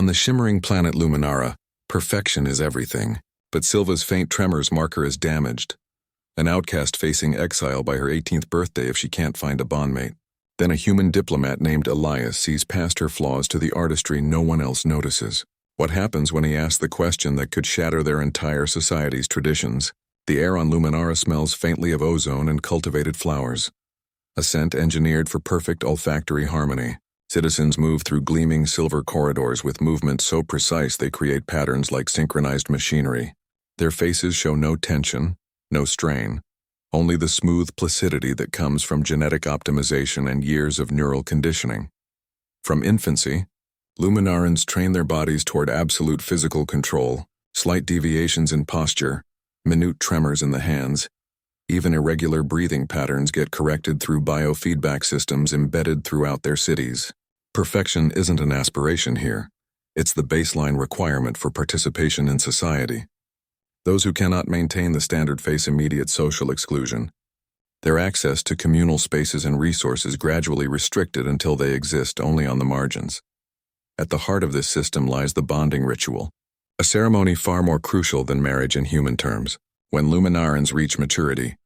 On the shimmering planet Luminara, perfection is everything, but Silva's faint tremors mark her as damaged, an outcast facing exile by her 18th birthday if she can't find a bondmate. Then a human diplomat named Elias sees past her flaws to the artistry no one else notices. What happens when he asks the question that could shatter their entire society's traditions? The air on Luminara smells faintly of ozone and cultivated flowers, a scent engineered for perfect olfactory harmony. Citizens move through gleaming silver corridors with movements so precise they create patterns like synchronized machinery. Their faces show no tension, no strain, only the smooth placidity that comes from genetic optimization and years of neural conditioning. From infancy, Luminarans train their bodies toward absolute physical control. Slight deviations in posture, minute tremors in the hands, even irregular breathing patterns get corrected through biofeedback systems embedded throughout their cities. Perfection isn't an aspiration here. It's the baseline requirement for participation in society. Those who cannot maintain the standard face immediate social exclusion. Their access to communal spaces and resources gradually restricted until they exist only on the margins. At the heart of this system lies the bonding ritual, a ceremony far more crucial than marriage in human terms. When Luminarans reach maturity,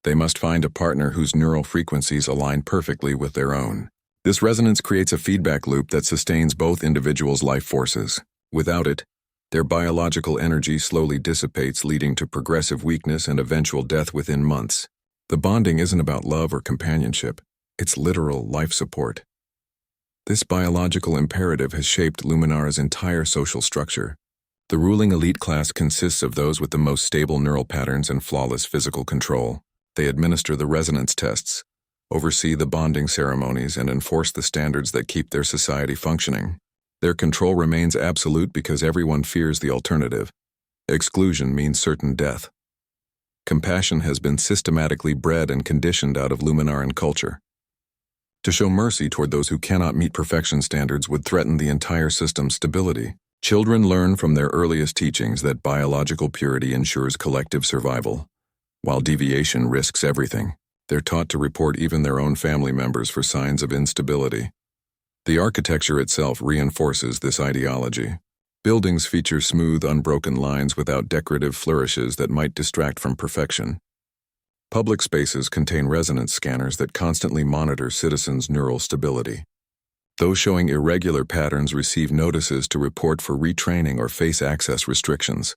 they must find a partner whose neural frequencies align perfectly with their own. This resonance creates a feedback loop that sustains both individuals' life forces. Without it, their biological energy slowly dissipates, leading to progressive weakness and eventual death within months. The bonding isn't about love or companionship, it's literal life support. This biological imperative has shaped Luminara's entire social structure. The ruling elite class consists of those with the most stable neural patterns and flawless physical control. They administer the resonance tests, oversee the bonding ceremonies, and enforce the standards that keep their society functioning. Their control remains absolute because everyone fears the alternative. Exclusion means certain death. Compassion has been systematically bred and conditioned out of Luminaran culture. To show mercy toward those who cannot meet perfection standards would threaten the entire system's stability. Children learn from their earliest teachings that biological purity ensures collective survival, while deviation risks everything. They're taught to report even their own family members for signs of instability. The architecture itself reinforces this ideology. Buildings feature smooth, unbroken lines without decorative flourishes that might distract from perfection. Public spaces contain resonance scanners that constantly monitor citizens' neural stability. Those showing irregular patterns receive notices to report for retraining or face access restrictions.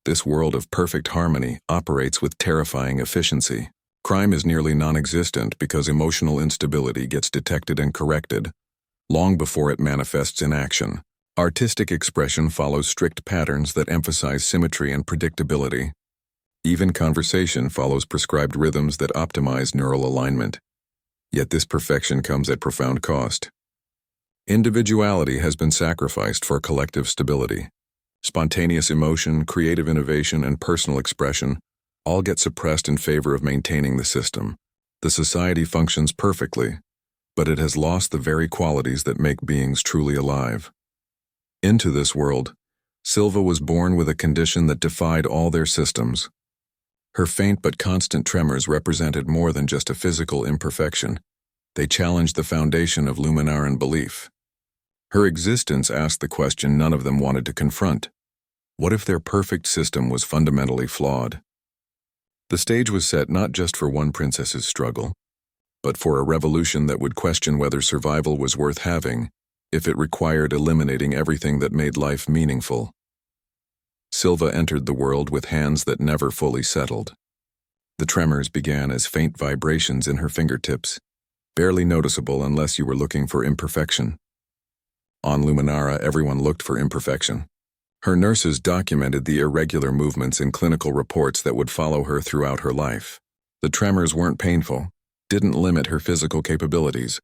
This world of perfect harmony operates with terrifying efficiency. Crime is nearly non-existent because emotional instability gets detected and corrected long before it manifests in action. Artistic expression follows strict patterns that emphasize symmetry and predictability. Even conversation follows prescribed rhythms that optimize neural alignment. Yet this perfection comes at profound cost. Individuality has been sacrificed for collective stability. Spontaneous emotion, creative innovation, and personal expression all get suppressed in favor of maintaining the system. The society functions perfectly, but it has lost the very qualities that make beings truly alive. Into this world, Silva was born with a condition that defied all their systems. Her faint but constant tremors represented more than just a physical imperfection. They challenged the foundation of Luminaran belief. Her existence asked the question none of them wanted to confront. What if their perfect system was fundamentally flawed? The stage was set not just for one princess's struggle, but for a revolution that would question whether survival was worth having if it required eliminating everything that made life meaningful. Silva entered the world with hands that never fully settled. The tremors began as faint vibrations in her fingertips, barely noticeable unless you were looking for imperfection. On Luminara, everyone looked for imperfection. Her nurses documented the irregular movements in clinical reports that would follow her throughout her life. The tremors weren't painful, didn't limit her physical capabilities,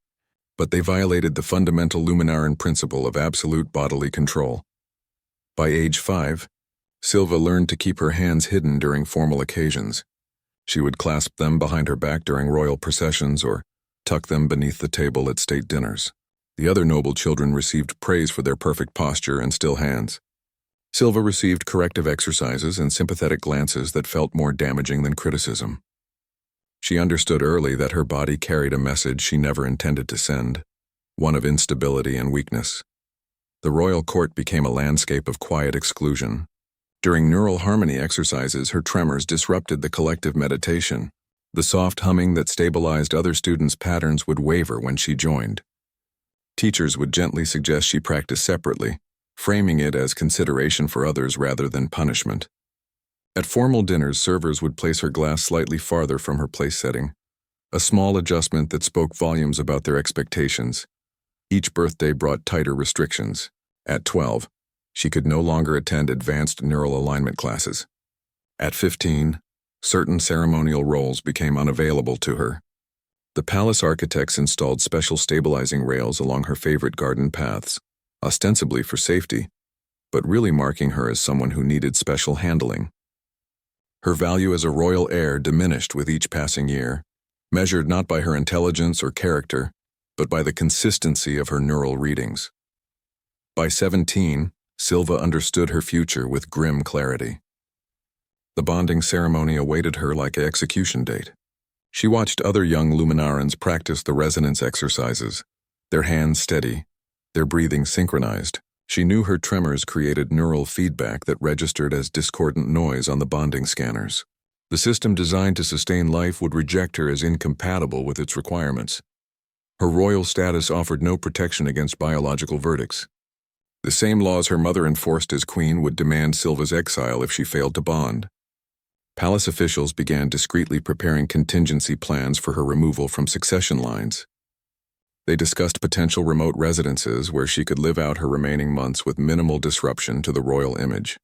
but they violated the fundamental Luminaran principle of absolute bodily control. By age 5, Silva learned to keep her hands hidden during formal occasions. She would clasp them behind her back during royal processions or tuck them beneath the table at state dinners. The other noble children received praise for their perfect posture and still hands. Silva received corrective exercises and sympathetic glances that felt more damaging than criticism. She understood early that her body carried a message she never intended to send, one of instability and weakness. The royal court became a landscape of quiet exclusion. During neural harmony exercises, her tremors disrupted the collective meditation. The soft humming that stabilized other students' patterns would waver when she joined. Teachers would gently suggest she practice separately, framing it as consideration for others rather than punishment. At formal dinners, servers would place her glass slightly farther from her place setting, a small adjustment that spoke volumes about their expectations. Each birthday brought tighter restrictions. At 12, she could no longer attend advanced neural alignment classes. At 15, certain ceremonial roles became unavailable to her. The palace architects installed special stabilizing rails along her favorite garden paths, ostensibly for safety, but really marking her as someone who needed special handling. Her value as a royal heir diminished with each passing year, measured not by her intelligence or character, but by the consistency of her neural readings. By 17, Silva understood her future with grim clarity. The bonding ceremony awaited her like an execution date. She watched other young Luminarans practice the resonance exercises, their hands steady, their breathing synchronized. She knew her tremors created neural feedback that registered as discordant noise on the bonding scanners. The system designed to sustain life would reject her as incompatible with its requirements. Her royal status offered no protection against biological verdicts. The same laws her mother enforced as queen would demand Silva's exile if she failed to bond. Palace officials began discreetly preparing contingency plans for her removal from succession lines. They discussed potential remote residences where she could live out her remaining months with minimal disruption to the royal image.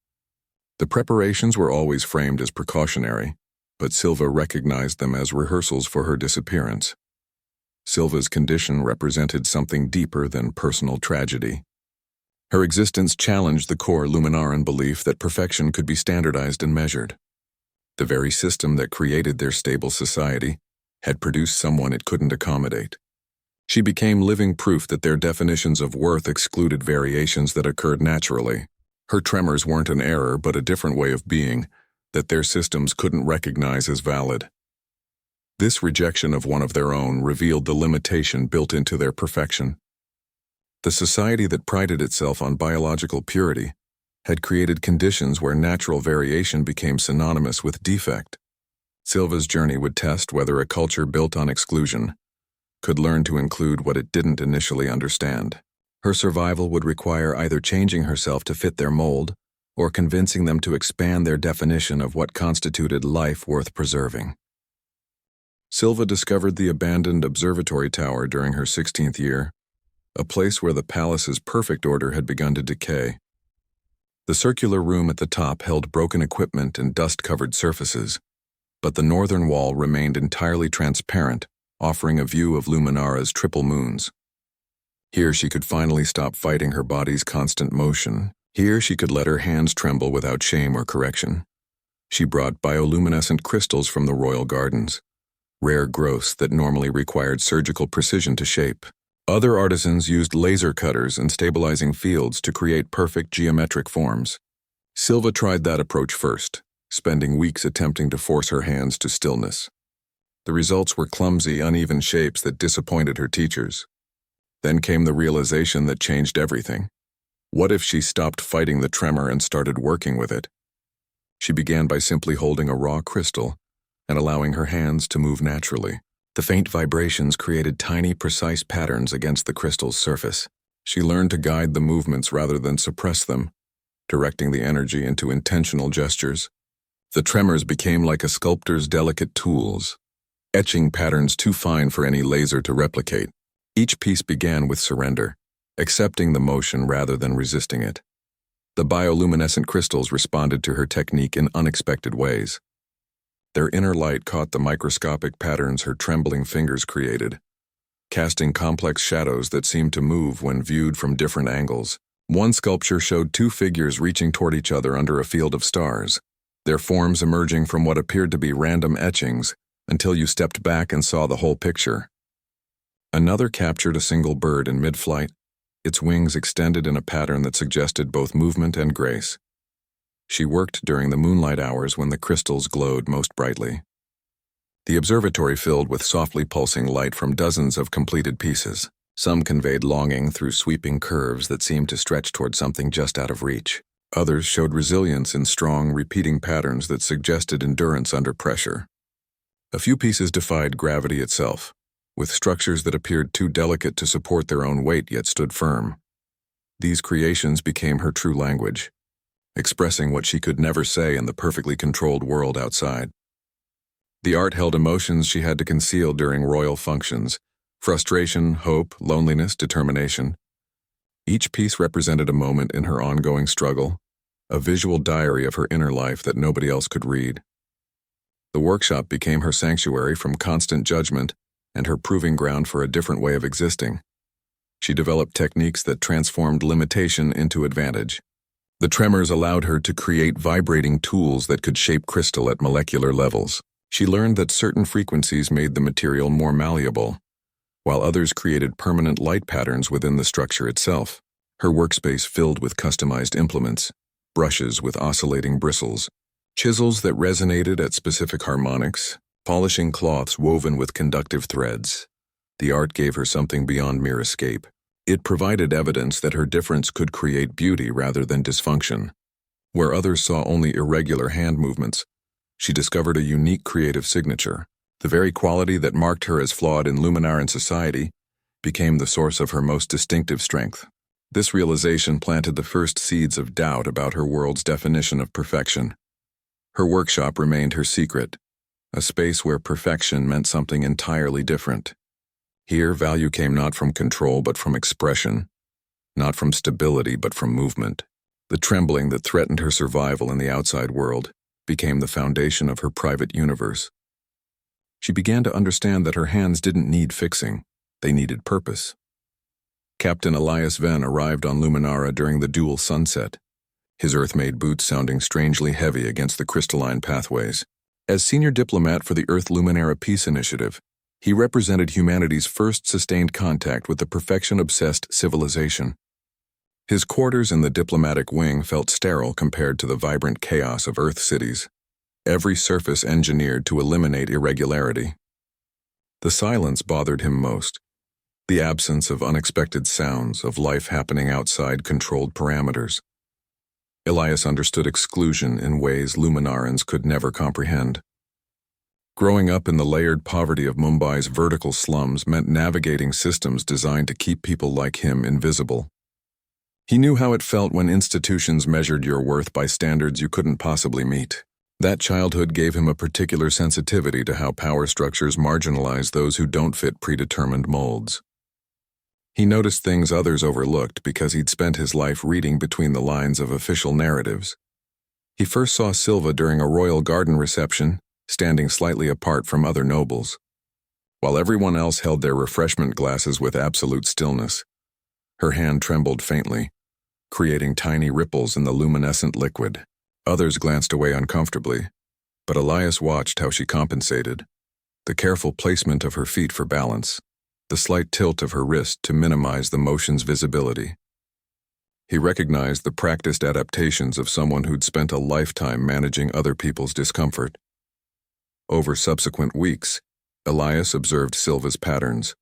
The preparations were always framed as precautionary, but Silva recognized them as rehearsals for her disappearance. Silva's condition represented something deeper than personal tragedy. Her existence challenged the core Luminaran belief that perfection could be standardized and measured. The very system that created their stable society had produced someone it couldn't accommodate. She became living proof that their definitions of worth excluded variations that occurred naturally. Her tremors weren't an error but a different way of being that their systems couldn't recognize as valid. This rejection of one of their own revealed the limitation built into their perfection. The society that prided itself on biological purity had created conditions where natural variation became synonymous with defect. Silva's journey would test whether a culture built on exclusion could learn to include what it didn't initially understand. Her survival would require either changing herself to fit their mold or convincing them to expand their definition of what constituted life worth preserving. Silva discovered the abandoned observatory tower during her 16th year, a place where the palace's perfect order had begun to decay. The circular room at the top held broken equipment and dust-covered surfaces, but the northern wall remained entirely transparent, offering a view of Luminara's triple moons. Here she could finally stop fighting her body's constant motion. Here she could let her hands tremble without shame or correction. She brought bioluminescent crystals from the royal gardens, rare growths that normally required surgical precision to shape. Other artisans used laser cutters and stabilizing fields to create perfect geometric forms. Silva tried that approach first, spending weeks attempting to force her hands to stillness. The results were clumsy, uneven shapes that disappointed her teachers. Then came the realization that changed everything. What if she stopped fighting the tremor and started working with it? She began by simply holding a raw crystal and allowing her hands to move naturally. The faint vibrations created tiny, precise patterns against the crystal's surface. She learned to guide the movements rather than suppress them, directing the energy into intentional gestures. The tremors became like a sculptor's delicate tools, etching patterns too fine for any laser to replicate. Each piece began with surrender, accepting the motion rather than resisting it. The bioluminescent crystals responded to her technique in unexpected ways. Their inner light caught the microscopic patterns her trembling fingers created, casting complex shadows that seemed to move when viewed from different angles. One sculpture showed two figures reaching toward each other under a field of stars, their forms emerging from what appeared to be random etchings until you stepped back and saw the whole picture. Another captured a single bird in mid-flight, its wings extended in a pattern that suggested both movement and grace. She worked during the moonlight hours when the crystals glowed most brightly. The observatory filled with softly pulsing light from dozens of completed pieces. Some conveyed longing through sweeping curves that seemed to stretch toward something just out of reach. Others showed resilience in strong, repeating patterns that suggested endurance under pressure. A few pieces defied gravity itself, with structures that appeared too delicate to support their own weight yet stood firm. These creations became her true language, expressing what she could never say in the perfectly controlled world outside. The art held emotions she had to conceal during royal functions: frustration, hope, loneliness, determination. Each piece represented a moment in her ongoing struggle, a visual diary of her inner life that nobody else could read. The workshop became her sanctuary from constant judgment and her proving ground for a different way of existing. She developed techniques that transformed limitation into advantage. The tremors allowed her to create vibrating tools that could shape crystal at molecular levels. She learned that certain frequencies made the material more malleable, while others created permanent light patterns within the structure itself. Her workspace filled with customized implements, brushes with oscillating bristles, chisels that resonated at specific harmonics, polishing cloths woven with conductive threads. The art gave her something beyond mere escape. It provided evidence that her difference could create beauty rather than dysfunction. Where others saw only irregular hand movements, she discovered a unique creative signature. The very quality that marked her as flawed in Luminaran society became the source of her most distinctive strength. This realization planted the first seeds of doubt about her world's definition of perfection. Her workshop remained her secret, a space where perfection meant something entirely different. Here, value came not from control but from expression, not from stability but from movement. The trembling that threatened her survival in the outside world became the foundation of her private universe. She began to understand that her hands didn't need fixing, they needed purpose. Captain Elias Venn arrived on Luminara during the dual sunset, his Earth-made boots sounding strangely heavy against the crystalline pathways. As senior diplomat for the Earth Luminara Peace Initiative, he represented humanity's first sustained contact with the perfection-obsessed civilization. His quarters in the diplomatic wing felt sterile compared to the vibrant chaos of Earth cities, every surface engineered to eliminate irregularity. The silence bothered him most, the absence of unexpected sounds, of life happening outside controlled parameters. Elias understood exclusion in ways Luminarans could never comprehend. Growing up in the layered poverty of Mumbai's vertical slums meant navigating systems designed to keep people like him invisible. He knew how it felt when institutions measured your worth by standards you couldn't possibly meet. That childhood gave him a particular sensitivity to how power structures marginalize those who don't fit predetermined molds. He noticed things others overlooked because he'd spent his life reading between the lines of official narratives. He first saw Silva during a royal garden reception, standing slightly apart from other nobles, while everyone else held their refreshment glasses with absolute stillness. Her hand trembled faintly, creating tiny ripples in the luminescent liquid. Others glanced away uncomfortably, but Elias watched how she compensated. The careful placement of her feet for balance, the slight tilt of her wrist to minimize the motion's visibility. He recognized the practiced adaptations of someone who'd spent a lifetime managing other people's discomfort. Over subsequent weeks, Elias observed Silva's patterns.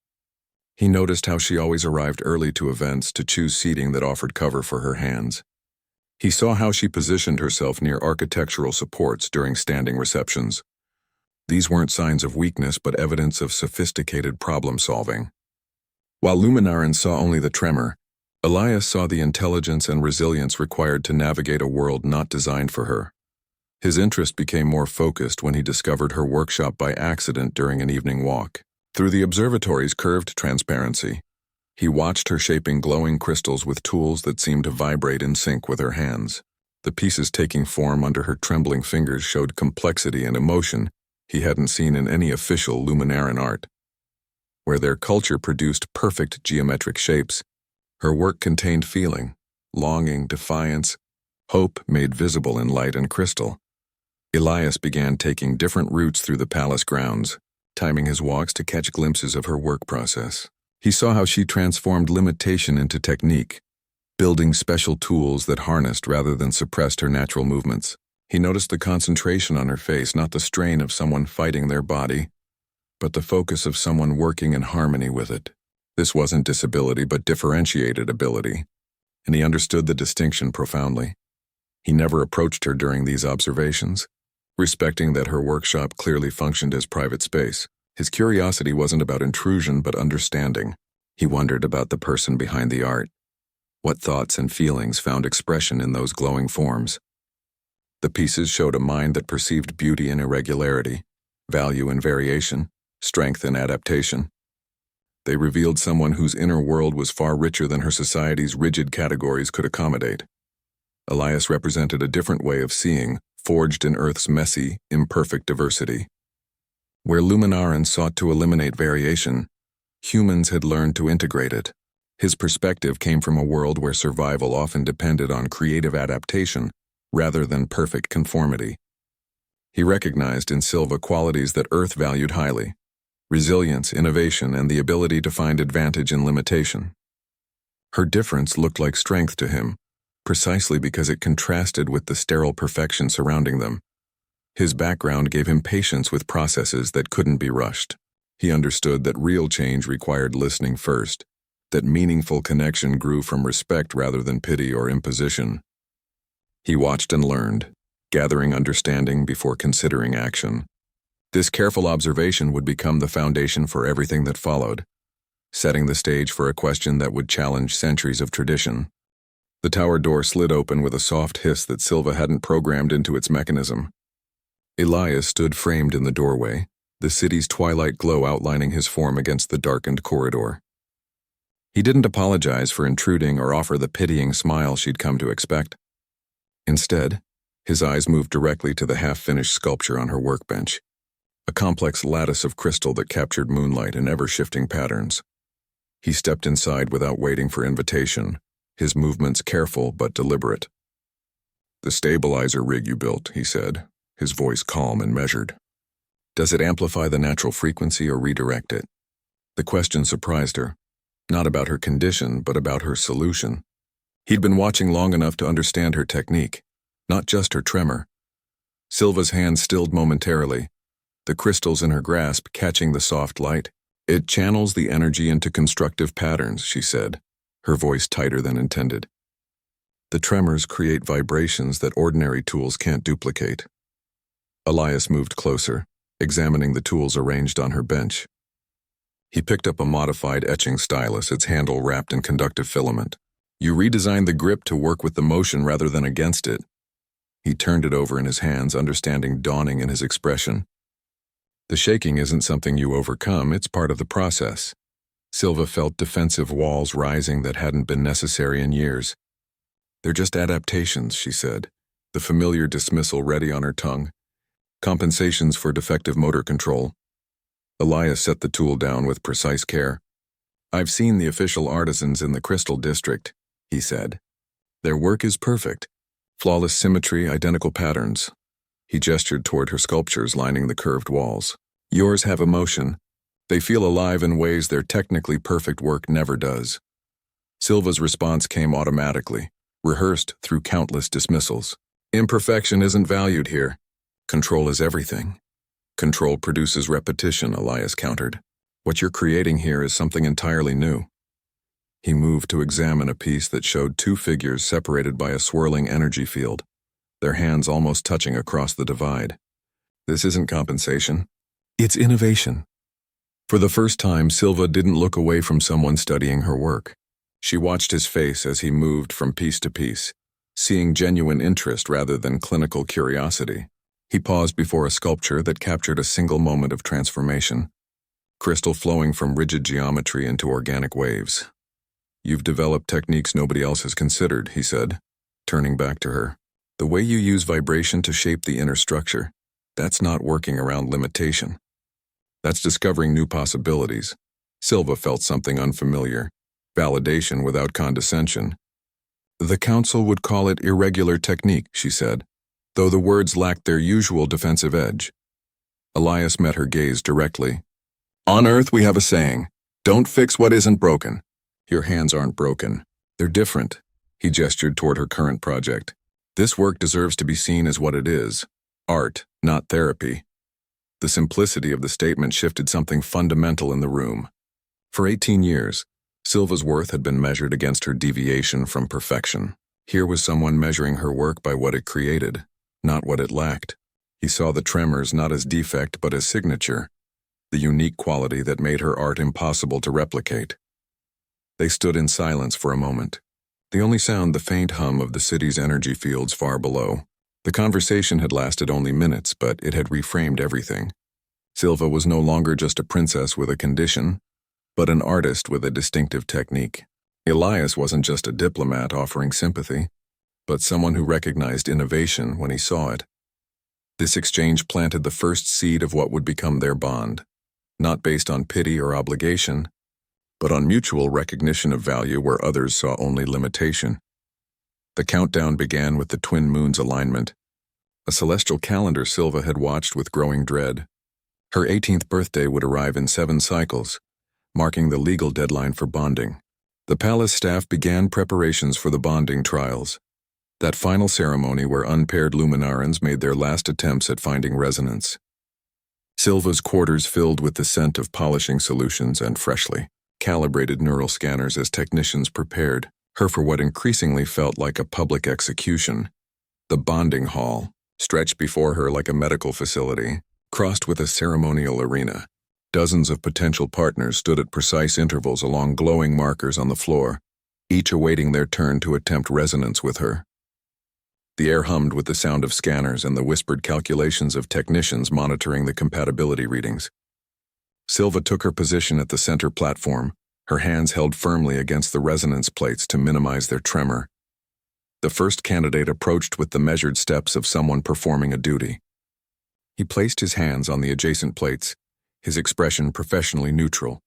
He noticed how she always arrived early to events to choose seating that offered cover for her hands. He saw how she positioned herself near architectural supports during standing receptions. These weren't signs of weakness but evidence of sophisticated problem-solving. While Luminarans saw only the tremor, Elias saw the intelligence and resilience required to navigate a world not designed for her. His interest became more focused when he discovered her workshop by accident during an evening walk. Through the observatory's curved transparency, he watched her shaping glowing crystals with tools that seemed to vibrate in sync with her hands. The pieces taking form under her trembling fingers showed complexity and emotion he hadn't seen in any official Luminaran art. Where their culture produced perfect geometric shapes, her work contained feeling, longing, defiance, hope made visible in light and crystal. Elias began taking different routes through the palace grounds, timing his walks to catch glimpses of her work process. He saw how she transformed limitation into technique, building special tools that harnessed rather than suppressed her natural movements. He noticed the concentration on her face, not the strain of someone fighting their body, but the focus of someone working in harmony with it. This wasn't disability but differentiated ability, and he understood the distinction profoundly. He never approached her during these observations, respecting that her workshop clearly functioned as private space. His curiosity wasn't about intrusion but understanding. He wondered about the person behind the art. What thoughts and feelings found expression in those glowing forms? The pieces showed a mind that perceived beauty in irregularity, value in variation, strength in adaptation. They revealed someone whose inner world was far richer than her society's rigid categories could accommodate. Elias represented a different way of seeing, forged in Earth's messy, imperfect diversity. Where Luminarans sought to eliminate variation, humans had learned to integrate it. His perspective came from a world where survival often depended on creative adaptation rather than perfect conformity. He recognized in Silva qualities that Earth valued highly: resilience, innovation, and the ability to find advantage in limitation. Her difference looked like strength to him, precisely because it contrasted with the sterile perfection surrounding them. His background gave him patience with processes that couldn't be rushed. He understood that real change required listening first, that meaningful connection grew from respect rather than pity or imposition. He watched and learned, gathering understanding before considering action. This careful observation would become the foundation for everything that followed, setting the stage for a question that would challenge centuries of tradition. The tower door slid open with a soft hiss that Silva hadn't programmed into its mechanism. Elias stood framed in the doorway, the city's twilight glow outlining his form against the darkened corridor. He didn't apologize for intruding or offer the pitying smile she'd come to expect. Instead, his eyes moved directly to the half-finished sculpture on her workbench, a complex lattice of crystal that captured moonlight in ever-shifting patterns. He stepped inside without waiting for invitation, his movements careful but deliberate. "The stabilizer rig you built," he said, his voice calm and measured. "Does it amplify the natural frequency or redirect it?" The question surprised her, not about her condition, but about her solution. He'd been watching long enough to understand her technique, not just her tremor. Silva's hand stilled momentarily, the crystals in her grasp catching the soft light. "It channels the energy into constructive patterns," she said, her voice tighter than intended. "The tremors create vibrations that ordinary tools can't duplicate." Elias moved closer, examining the tools arranged on her bench. He picked up a modified etching stylus, its handle wrapped in conductive filament. "You redesigned the grip to work with the motion rather than against it." He turned it over in his hands, understanding dawning in his expression. "The shaking isn't something you overcome, it's part of the process." Silva felt defensive walls rising that hadn't been necessary in years. "They're just adaptations," she said, the familiar dismissal ready on her tongue. "Compensations for defective motor control." Elias set the tool down with precise care. "I've seen the official artisans in the Crystal District," he said. "Their work is perfect. Flawless symmetry, identical patterns." He gestured toward her sculptures lining the curved walls. "Yours have emotion. They feel alive in ways their technically perfect work never does." Silva's response came automatically, rehearsed through countless dismissals. "Imperfection isn't valued here. Control is everything." "Control produces repetition," Elias countered. "What you're creating here is something entirely new." He moved to examine a piece that showed two figures separated by a swirling energy field, their hands almost touching across the divide. "This isn't compensation. It's innovation." For the first time, Silva didn't look away from someone studying her work. She watched his face as he moved from piece to piece, seeing genuine interest rather than clinical curiosity. He paused before a sculpture that captured a single moment of transformation, crystal flowing from rigid geometry into organic waves. "You've developed techniques nobody else has considered," he said, turning back to her. "The way you use vibration to shape the inner structure, that's not working around limitation. That's discovering new possibilities." Silva felt something unfamiliar, validation without condescension. "The council would call it irregular technique," she said, though the words lacked their usual defensive edge. Elias met her gaze directly. "On Earth we have a saying, don't fix what isn't broken." "Your hands aren't broken. They're different." He gestured toward her current project. "This work deserves to be seen as what it is, art, not therapy." The simplicity of the statement shifted something fundamental in the room. For 18 years, Silva's worth had been measured against her deviation from perfection. Here was someone measuring her work by what it created, not what it lacked. He saw the tremors not as defect but as signature, the unique quality that made her art impossible to replicate. They stood in silence for a moment, the only sound the faint hum of the city's energy fields far below. The conversation had lasted only minutes, but it had reframed everything. Silva was no longer just a princess with a condition, but an artist with a distinctive technique. Elias wasn't just a diplomat offering sympathy, but someone who recognized innovation when he saw it. This exchange planted the first seed of what would become their bond, not based on pity or obligation, but on mutual recognition of value where others saw only limitation. The countdown began with the twin moons' alignment, a celestial calendar Silva had watched with growing dread. Her 18th birthday would arrive in 7 cycles, marking the legal deadline for bonding. The palace staff began preparations for the bonding trials, that final ceremony where unpaired Luminarans made their last attempts at finding resonance. Silva's quarters filled with the scent of polishing solutions and freshly calibrated neural scanners as technicians prepared her for what increasingly felt like a public execution. The bonding hall, stretched before her like a medical facility, crossed with a ceremonial arena. Dozens of potential partners stood at precise intervals along glowing markers on the floor, each awaiting their turn to attempt resonance with her. The air hummed with the sound of scanners and the whispered calculations of technicians monitoring the compatibility readings. Silva took her position at the center platform, her hands held firmly against the resonance plates to minimize their tremor. The first candidate approached with the measured steps of someone performing a duty. He placed his hands on the adjacent plates, his expression professionally neutral.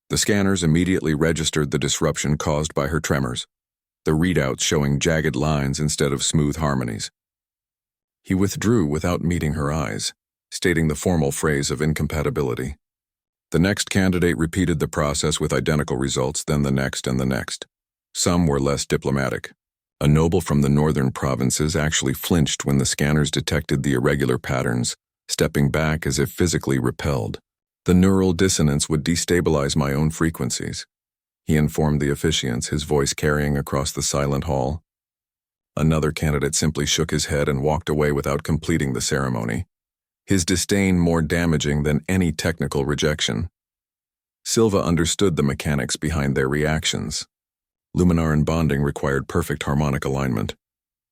The scanners immediately registered the disruption caused by her tremors, the readouts showing jagged lines instead of smooth harmonies. He withdrew without meeting her eyes, stating the formal phrase of incompatibility. The next candidate repeated the process with identical results, then the next and the next. Some were less diplomatic. A noble from the northern provinces actually flinched when the scanners detected the irregular patterns, stepping back as if physically repelled. The neural dissonance would destabilize my own frequencies, he informed the officiants, his voice carrying across the silent hall. Another candidate simply shook his head and walked away without completing the ceremony, his disdain more damaging than any technical rejection. Silva understood the mechanics behind their reactions. Luminaran bonding required perfect harmonic alignment,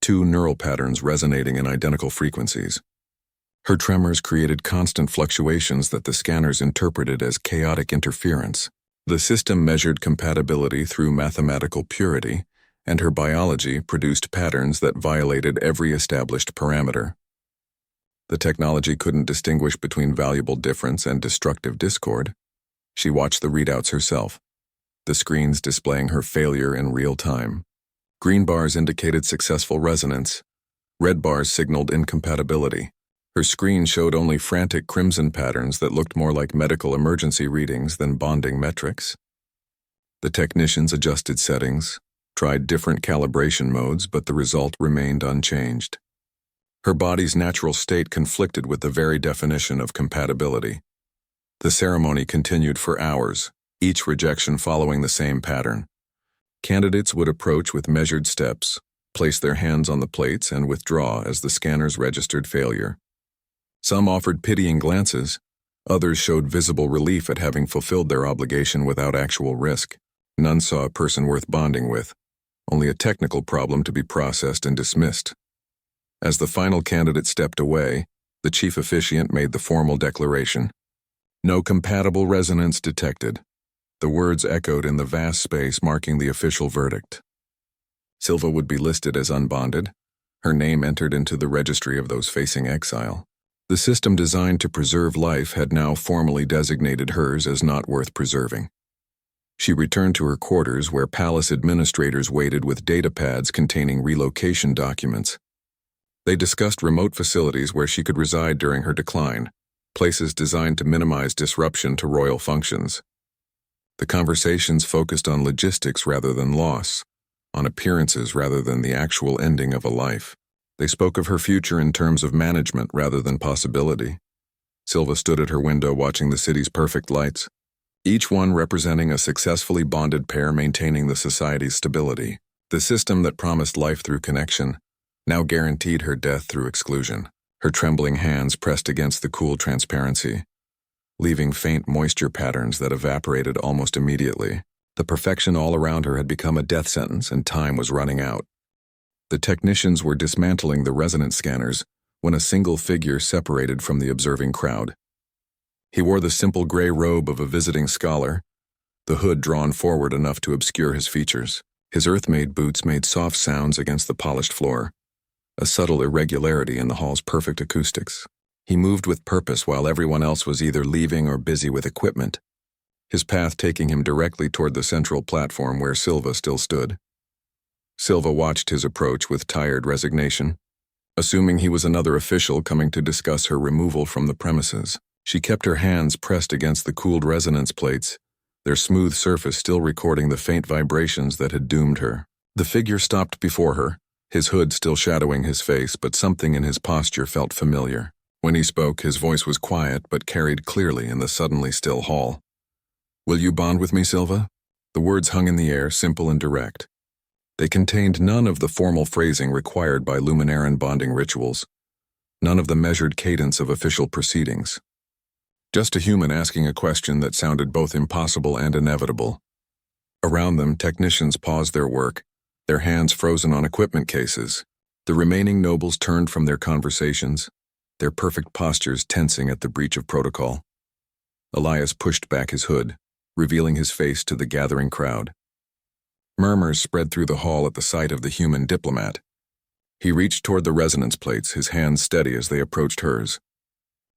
2 neural patterns resonating in identical frequencies. Her tremors created constant fluctuations that the scanners interpreted as chaotic interference. The system measured compatibility through mathematical purity, and her biology produced patterns that violated every established parameter. The technology couldn't distinguish between valuable difference and destructive discord. She watched the readouts herself, the screens displaying her failure in real time. Green bars indicated successful resonance. Red bars signaled incompatibility. Her screen showed only frantic crimson patterns that looked more like medical emergency readings than bonding metrics. The technicians adjusted settings, tried different calibration modes, but the result remained unchanged. Her body's natural state conflicted with the very definition of compatibility. The ceremony continued for hours, each rejection following the same pattern. Candidates would approach with measured steps, place their hands on the plates, and withdraw as the scanners registered failure. Some offered pitying glances, others showed visible relief at having fulfilled their obligation without actual risk. None saw a person worth bonding with, only a technical problem to be processed and dismissed. As the final candidate stepped away, the chief officiant made the formal declaration. No compatible resonance detected. The words echoed in the vast space, marking the official verdict. Silva would be listed as unbonded, her name entered into the registry of those facing exile. The system designed to preserve life had now formally designated hers as not worth preserving. She returned to her quarters where palace administrators waited with data pads containing relocation documents. They discussed remote facilities where she could reside during her decline, places designed to minimize disruption to royal functions. The conversations focused on logistics rather than loss, on appearances rather than the actual ending of a life. They spoke of her future in terms of management rather than possibility. Silva stood at her window watching the city's perfect lights, each one representing a successfully bonded pair maintaining the society's stability. The system that promised life through connection now guaranteed her death through exclusion. Her trembling hands pressed against the cool transparency, leaving faint moisture patterns that evaporated almost immediately. The perfection all around her had become a death sentence, and time was running out. The technicians were dismantling the resonance scanners when a single figure separated from the observing crowd. He wore the simple gray robe of a visiting scholar, the hood drawn forward enough to obscure his features. His earth-made boots made soft sounds against the polished floor, a subtle irregularity in the hall's perfect acoustics. He moved with purpose while everyone else was either leaving or busy with equipment, his path taking him directly toward the central platform where Silva still stood. Silva watched his approach with tired resignation, assuming he was another official coming to discuss her removal from the premises. She kept her hands pressed against the cooled resonance plates, their smooth surface still recording the faint vibrations that had doomed her. The figure stopped before her, his hood still shadowing his face, but something in his posture felt familiar. When he spoke, his voice was quiet but carried clearly in the suddenly still hall. "Will you bond with me, Silva?" The words hung in the air, simple and direct. They contained none of the formal phrasing required by Luminaran bonding rituals, none of the measured cadence of official proceedings. Just a human asking a question that sounded both impossible and inevitable. Around them, technicians paused their work, their hands frozen on equipment cases. The remaining nobles turned from their conversations, their perfect postures tensing at the breach of protocol. Elias pushed back his hood, revealing his face to the gathering crowd. Murmurs spread through the hall at the sight of the human diplomat. He reached toward the resonance plates, his hands steady as they approached hers.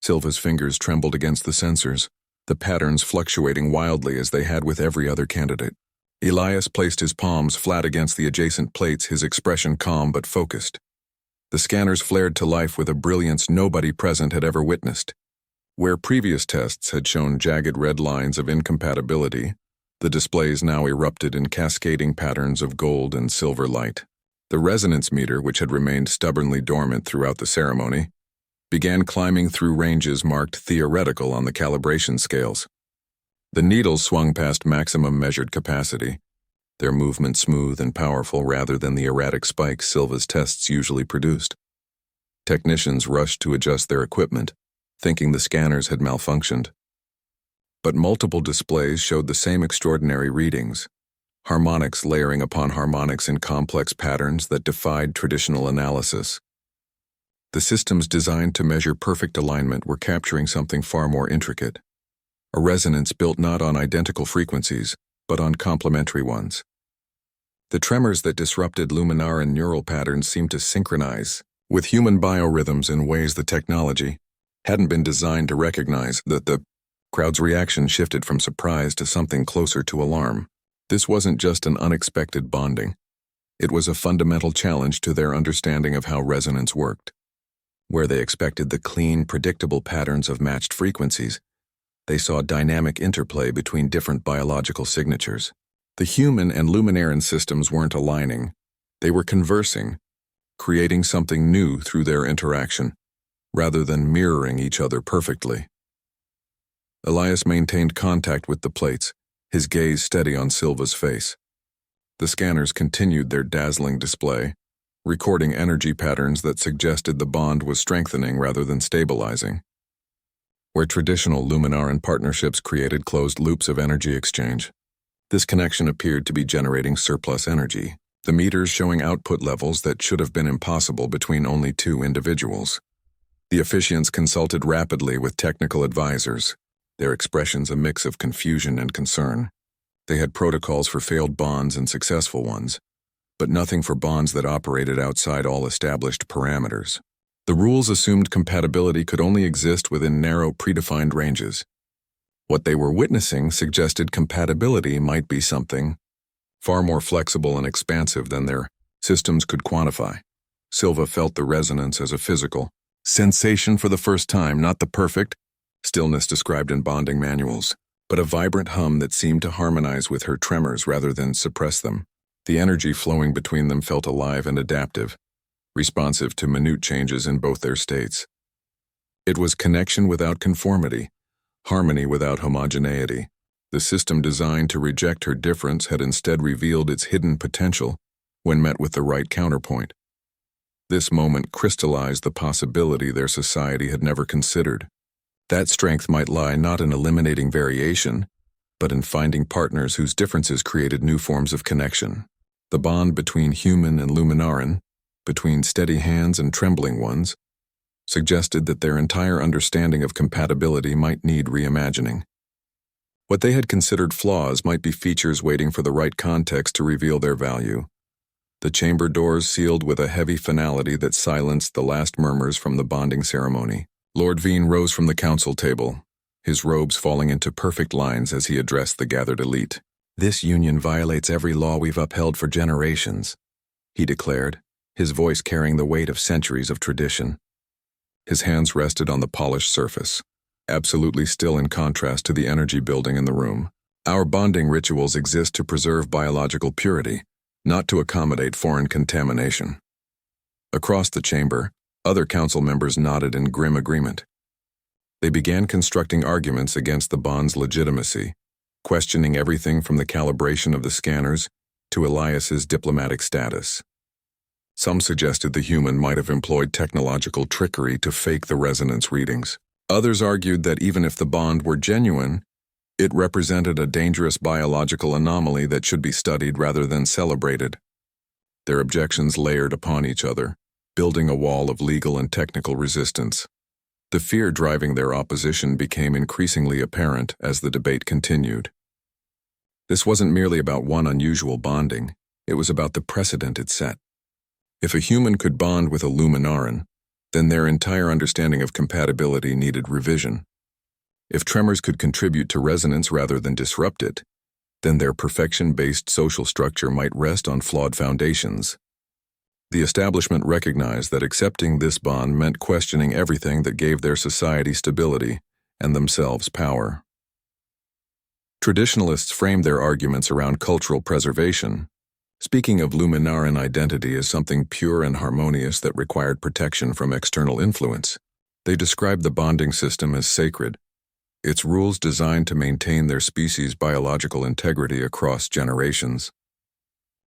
Silva's fingers trembled against the sensors, the patterns fluctuating wildly as they had with every other candidate. Elias placed his palms flat against the adjacent plates, his expression calm but focused. The scanners flared to life with a brilliance nobody present had ever witnessed. Where previous tests had shown jagged red lines of incompatibility, the displays now erupted in cascading patterns of gold and silver light. The resonance meter, which had remained stubbornly dormant throughout the ceremony, began climbing through ranges marked theoretical on the calibration scales. The needles swung past maximum measured capacity, their movement smooth and powerful rather than the erratic spikes Silva's tests usually produced. Technicians rushed to adjust their equipment, thinking the scanners had malfunctioned. But multiple displays showed the same extraordinary readings, harmonics layering upon harmonics in complex patterns that defied traditional analysis. The systems designed to measure perfect alignment were capturing something far more intricate, a resonance built not on identical frequencies, but on complementary ones. The tremors that disrupted Luminaran neural patterns seemed to synchronize with human biorhythms in ways the technology hadn't been designed to recognize. The crowd's reaction shifted from surprise to something closer to alarm. This wasn't just an unexpected bonding. It was a fundamental challenge to their understanding of how resonance worked. Where they expected the clean, predictable patterns of matched frequencies, they saw dynamic interplay between different biological signatures. The human and Luminaran systems weren't aligning. They were conversing, creating something new through their interaction, rather than mirroring each other perfectly. Elias maintained contact with the plates, his gaze steady on Silva's face. The scanners continued their dazzling display, recording energy patterns that suggested the bond was strengthening rather than stabilizing. Where traditional Luminaran partnerships created closed loops of energy exchange, this connection appeared to be generating surplus energy, the meters showing output levels that should have been impossible between only two individuals. The officiants consulted rapidly with technical advisors, their expressions a mix of confusion and concern. They had protocols for failed bonds and successful ones, but nothing for bonds that operated outside all established parameters. The rules assumed compatibility could only exist within narrow, predefined ranges. What they were witnessing suggested compatibility might be something far more flexible and expansive than their systems could quantify. Silva felt the resonance as a physical sensation for the first time, not the perfect stillness described in bonding manuals, but a vibrant hum that seemed to harmonize with her tremors rather than suppress them. The energy flowing between them felt alive and adaptive, responsive to minute changes in both their states. It was connection without conformity, harmony without homogeneity. The system designed to reject her difference had instead revealed its hidden potential when met with the right counterpoint. This moment crystallized the possibility their society had never considered. That strength might lie not in eliminating variation, but in finding partners whose differences created new forms of connection. The bond between human and Luminaran, between steady hands and trembling ones, suggested that their entire understanding of compatibility might need reimagining. What they had considered flaws might be features waiting for the right context to reveal their value. The chamber doors sealed with a heavy finality that silenced the last murmurs from the bonding ceremony. Lord Veen rose from the council table, his robes falling into perfect lines as he addressed the gathered elite. "This union violates every law we've upheld for generations," he declared, his voice carrying the weight of centuries of tradition. His hands rested on the polished surface, absolutely still in contrast to the energy building in the room. "Our bonding rituals exist to preserve biological purity, not to accommodate foreign contamination." Across the chamber, other council members nodded in grim agreement. They began constructing arguments against the bond's legitimacy, questioning everything from the calibration of the scanners to Elias's diplomatic status. Some suggested the human might have employed technological trickery to fake the resonance readings. Others argued that even if the bond were genuine, it represented a dangerous biological anomaly that should be studied rather than celebrated. Their objections layered upon each other, building a wall of legal and technical resistance. The fear driving their opposition became increasingly apparent as the debate continued. This wasn't merely about one unusual bonding, it was about the precedent it set. If a human could bond with a Luminaran, then their entire understanding of compatibility needed revision. If tremors could contribute to resonance rather than disrupt it, then their perfection-based social structure might rest on flawed foundations. The establishment recognized that accepting this bond meant questioning everything that gave their society stability and themselves power. Traditionalists framed their arguments around cultural preservation, speaking of Luminaran identity as something pure and harmonious that required protection from external influence. They described the bonding system as sacred, its rules designed to maintain their species' biological integrity across generations.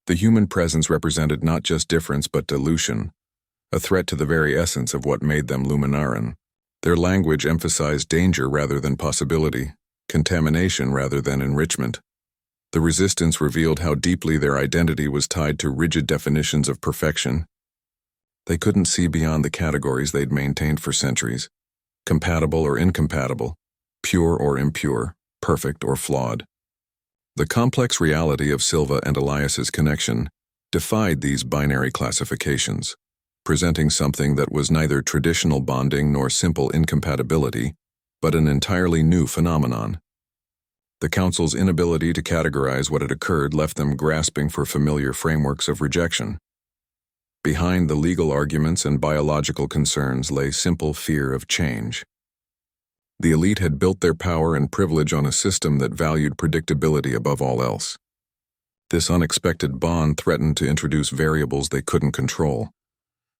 The human presence represented not just difference but dilution, a threat to the very essence of what made them Luminaran. Their language emphasized danger rather than possibility, contamination rather than enrichment. The resistance revealed how deeply their identity was tied to rigid definitions of perfection. They couldn't see beyond the categories they'd maintained for centuries: compatible or incompatible, pure or impure, perfect or flawed. The complex reality of Silva and Elias's connection defied these binary classifications, presenting something that was neither traditional bonding nor simple incompatibility, but an entirely new phenomenon. The Council's inability to categorize what had occurred left them grasping for familiar frameworks of rejection. Behind the legal arguments and biological concerns lay simple fear of change. The elite had built their power and privilege on a system that valued predictability above all else. This unexpected bond threatened to introduce variables they couldn't control,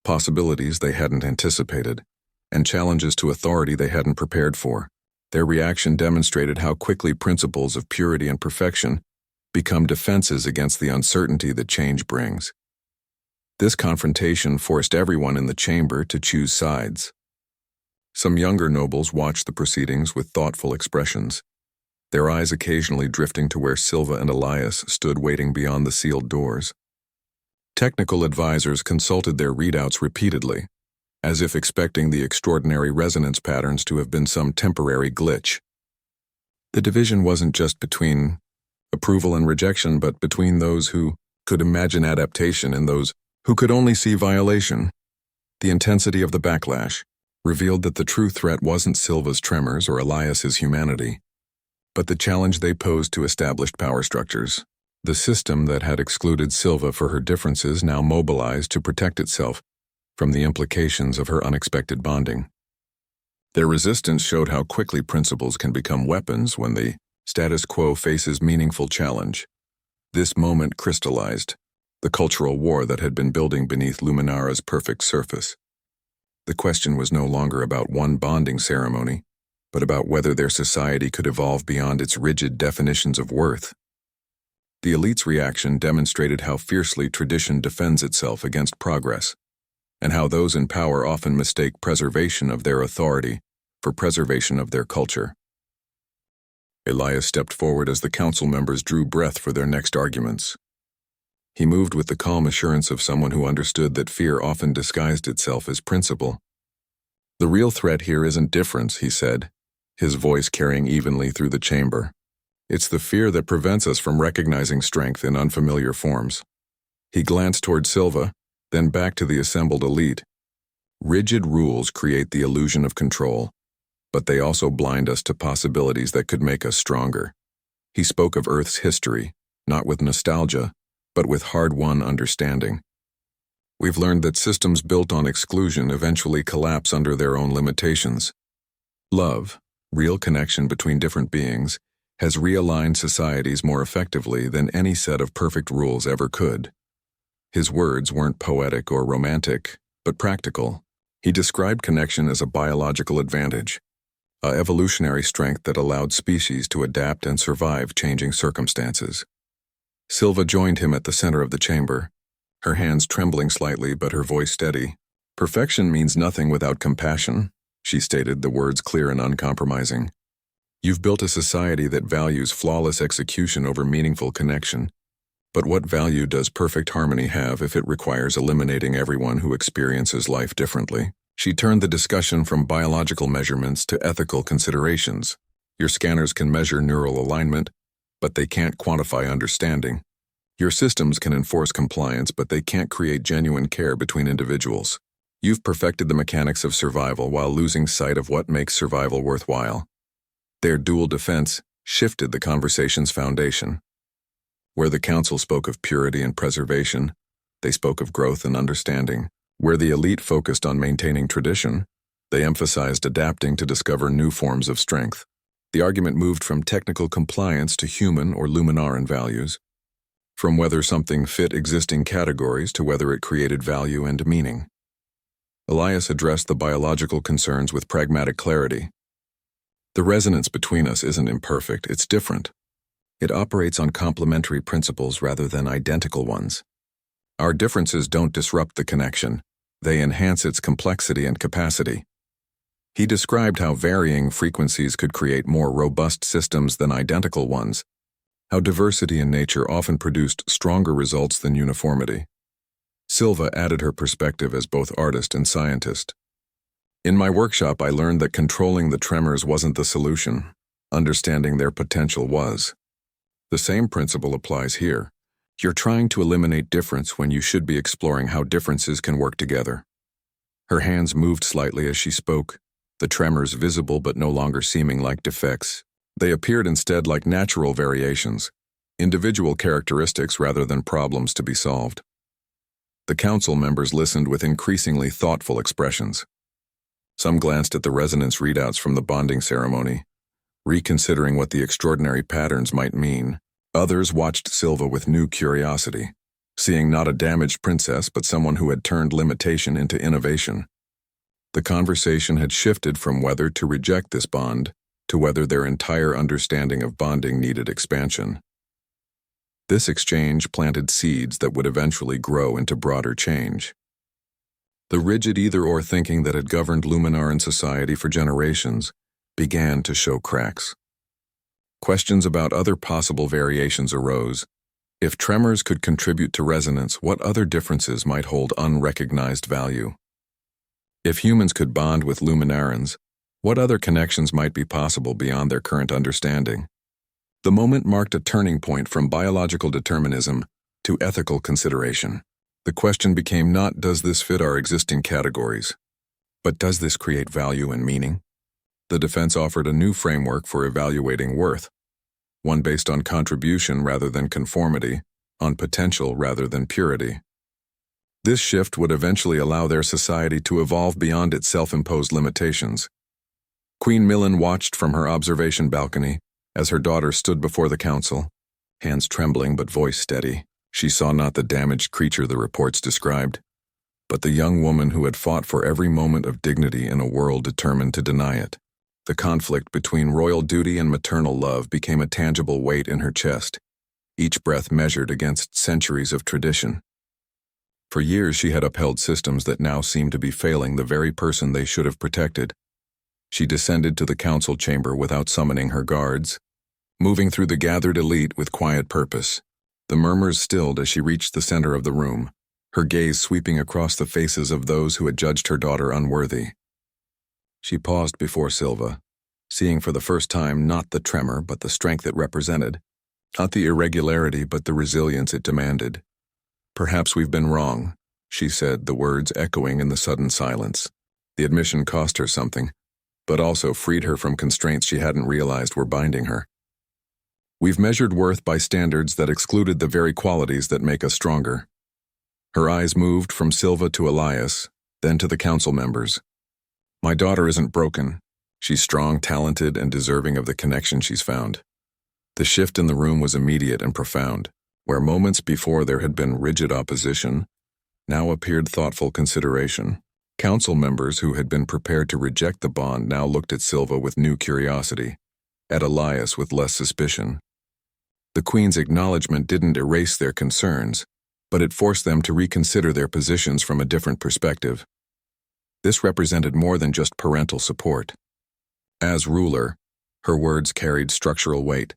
possibilities they hadn't anticipated, and challenges to authority they hadn't prepared for. Their reaction demonstrated how quickly principles of purity and perfection become defenses against the uncertainty that change brings. This confrontation forced everyone in the chamber to choose sides. Some younger nobles watched the proceedings with thoughtful expressions, their eyes occasionally drifting to where Silva and Elias stood waiting beyond the sealed doors. Technical advisors consulted their readouts repeatedly, as if expecting the extraordinary resonance patterns to have been some temporary glitch. The division wasn't just between approval and rejection, but between those who could imagine adaptation and those who could only see violation. The intensity of the backlash revealed that the true threat wasn't Silva's tremors or Elias's humanity, but the challenge they posed to established power structures. The system that had excluded Silva for her differences now mobilized to protect itself from the implications of her unexpected bonding. Their resistance showed how quickly principles can become weapons when the status quo faces meaningful challenge. This moment crystallized the cultural war that had been building beneath Luminara's perfect surface. The question was no longer about one bonding ceremony, but about whether their society could evolve beyond its rigid definitions of worth. The elite's reaction demonstrated how fiercely tradition defends itself against progress, and how those in power often mistake preservation of their authority for preservation of their culture. Elias stepped forward as the council members drew breath for their next arguments. He moved with the calm assurance of someone who understood that fear often disguised itself as principle. "The real threat here isn't difference," he said, his voice carrying evenly through the chamber. "It's the fear that prevents us from recognizing strength in unfamiliar forms." He glanced toward Silva, then back to the assembled elite. "Rigid rules create the illusion of control, but they also blind us to possibilities that could make us stronger." He spoke of Earth's history, not with nostalgia, but with hard-won understanding. "We've learned that systems built on exclusion eventually collapse under their own limitations. Love, real connection between different beings, has realigned societies more effectively than any set of perfect rules ever could." His words weren't poetic or romantic, but practical. He described connection as a biological advantage, an evolutionary strength that allowed species to adapt and survive changing circumstances. Silva joined him at the center of the chamber, her hands trembling slightly but her voice steady. "Perfection means nothing without compassion," she stated, the words clear and uncompromising. "You've built a society that values flawless execution over meaningful connection, but what value does perfect harmony have if it requires eliminating everyone who experiences life differently?" She turned the discussion from biological measurements to ethical considerations. "Your scanners can measure neural alignment, but they can't quantify understanding. Your systems can enforce compliance, but they can't create genuine care between individuals. You've perfected the mechanics of survival while losing sight of what makes survival worthwhile." Their dual defense shifted the conversation's foundation. Where the council spoke of purity and preservation, they spoke of growth and understanding. Where the elite focused on maintaining tradition, they emphasized adapting to discover new forms of strength. The argument moved from technical compliance to human or Luminaran values, from whether something fit existing categories to whether it created value and meaning. Elias addressed the biological concerns with pragmatic clarity. "The resonance between us isn't imperfect, it's different. It operates on complementary principles rather than identical ones. Our differences don't disrupt the connection, they enhance its complexity and capacity." He described how varying frequencies could create more robust systems than identical ones, how diversity in nature often produced stronger results than uniformity. Silva added her perspective as both artist and scientist. "In my workshop, I learned that controlling the tremors wasn't the solution. Understanding their potential was. The same principle applies here. You're trying to eliminate difference when you should be exploring how differences can work together." Her hands moved slightly as she spoke, the tremors visible but no longer seeming like defects. They appeared instead like natural variations, individual characteristics rather than problems to be solved. The council members listened with increasingly thoughtful expressions. Some glanced at the resonance readouts from the bonding ceremony, reconsidering what the extraordinary patterns might mean. Others watched Silva with new curiosity, seeing not a damaged princess but someone who had turned limitation into innovation. The conversation had shifted from whether to reject this bond to whether their entire understanding of bonding needed expansion. This exchange planted seeds that would eventually grow into broader change. The rigid either-or thinking that had governed Luminaran society for generations began to show cracks. Questions about other possible variations arose. If tremors could contribute to resonance, what other differences might hold unrecognized value? If humans could bond with Luminarans, what other connections might be possible beyond their current understanding? The moment marked a turning point from biological determinism to ethical consideration. The question became not, does this fit our existing categories, but does this create value and meaning? The defense offered a new framework for evaluating worth, one based on contribution rather than conformity, on potential rather than purity. This shift would eventually allow their society to evolve beyond its self-imposed limitations. Queen Millen watched from her observation balcony as her daughter stood before the council, hands trembling but voice steady. She saw not the damaged creature the reports described, but the young woman who had fought for every moment of dignity in a world determined to deny it. The conflict between royal duty and maternal love became a tangible weight in her chest, each breath measured against centuries of tradition. For years she had upheld systems that now seemed to be failing the very person they should have protected. She descended to the council chamber without summoning her guards, moving through the gathered elite with quiet purpose. The murmurs stilled as she reached the center of the room, her gaze sweeping across the faces of those who had judged her daughter unworthy. She paused before Silva, seeing for the first time not the tremor but the strength it represented, not the irregularity but the resilience it demanded. "Perhaps we've been wrong," she said, the words echoing in the sudden silence. The admission cost her something, but also freed her from constraints she hadn't realized were binding her. "We've measured worth by standards that excluded the very qualities that make us stronger." Her eyes moved from Silva to Elias, then to the council members. "My daughter isn't broken. She's strong, talented, and deserving of the connection she's found." The shift in the room was immediate and profound. Where moments before there had been rigid opposition, now appeared thoughtful consideration. Council members who had been prepared to reject the bond now looked at Silva with new curiosity, at Elias with less suspicion. The Queen's acknowledgement didn't erase their concerns, but it forced them to reconsider their positions from a different perspective. This represented more than just parental support. As ruler, her words carried structural weight,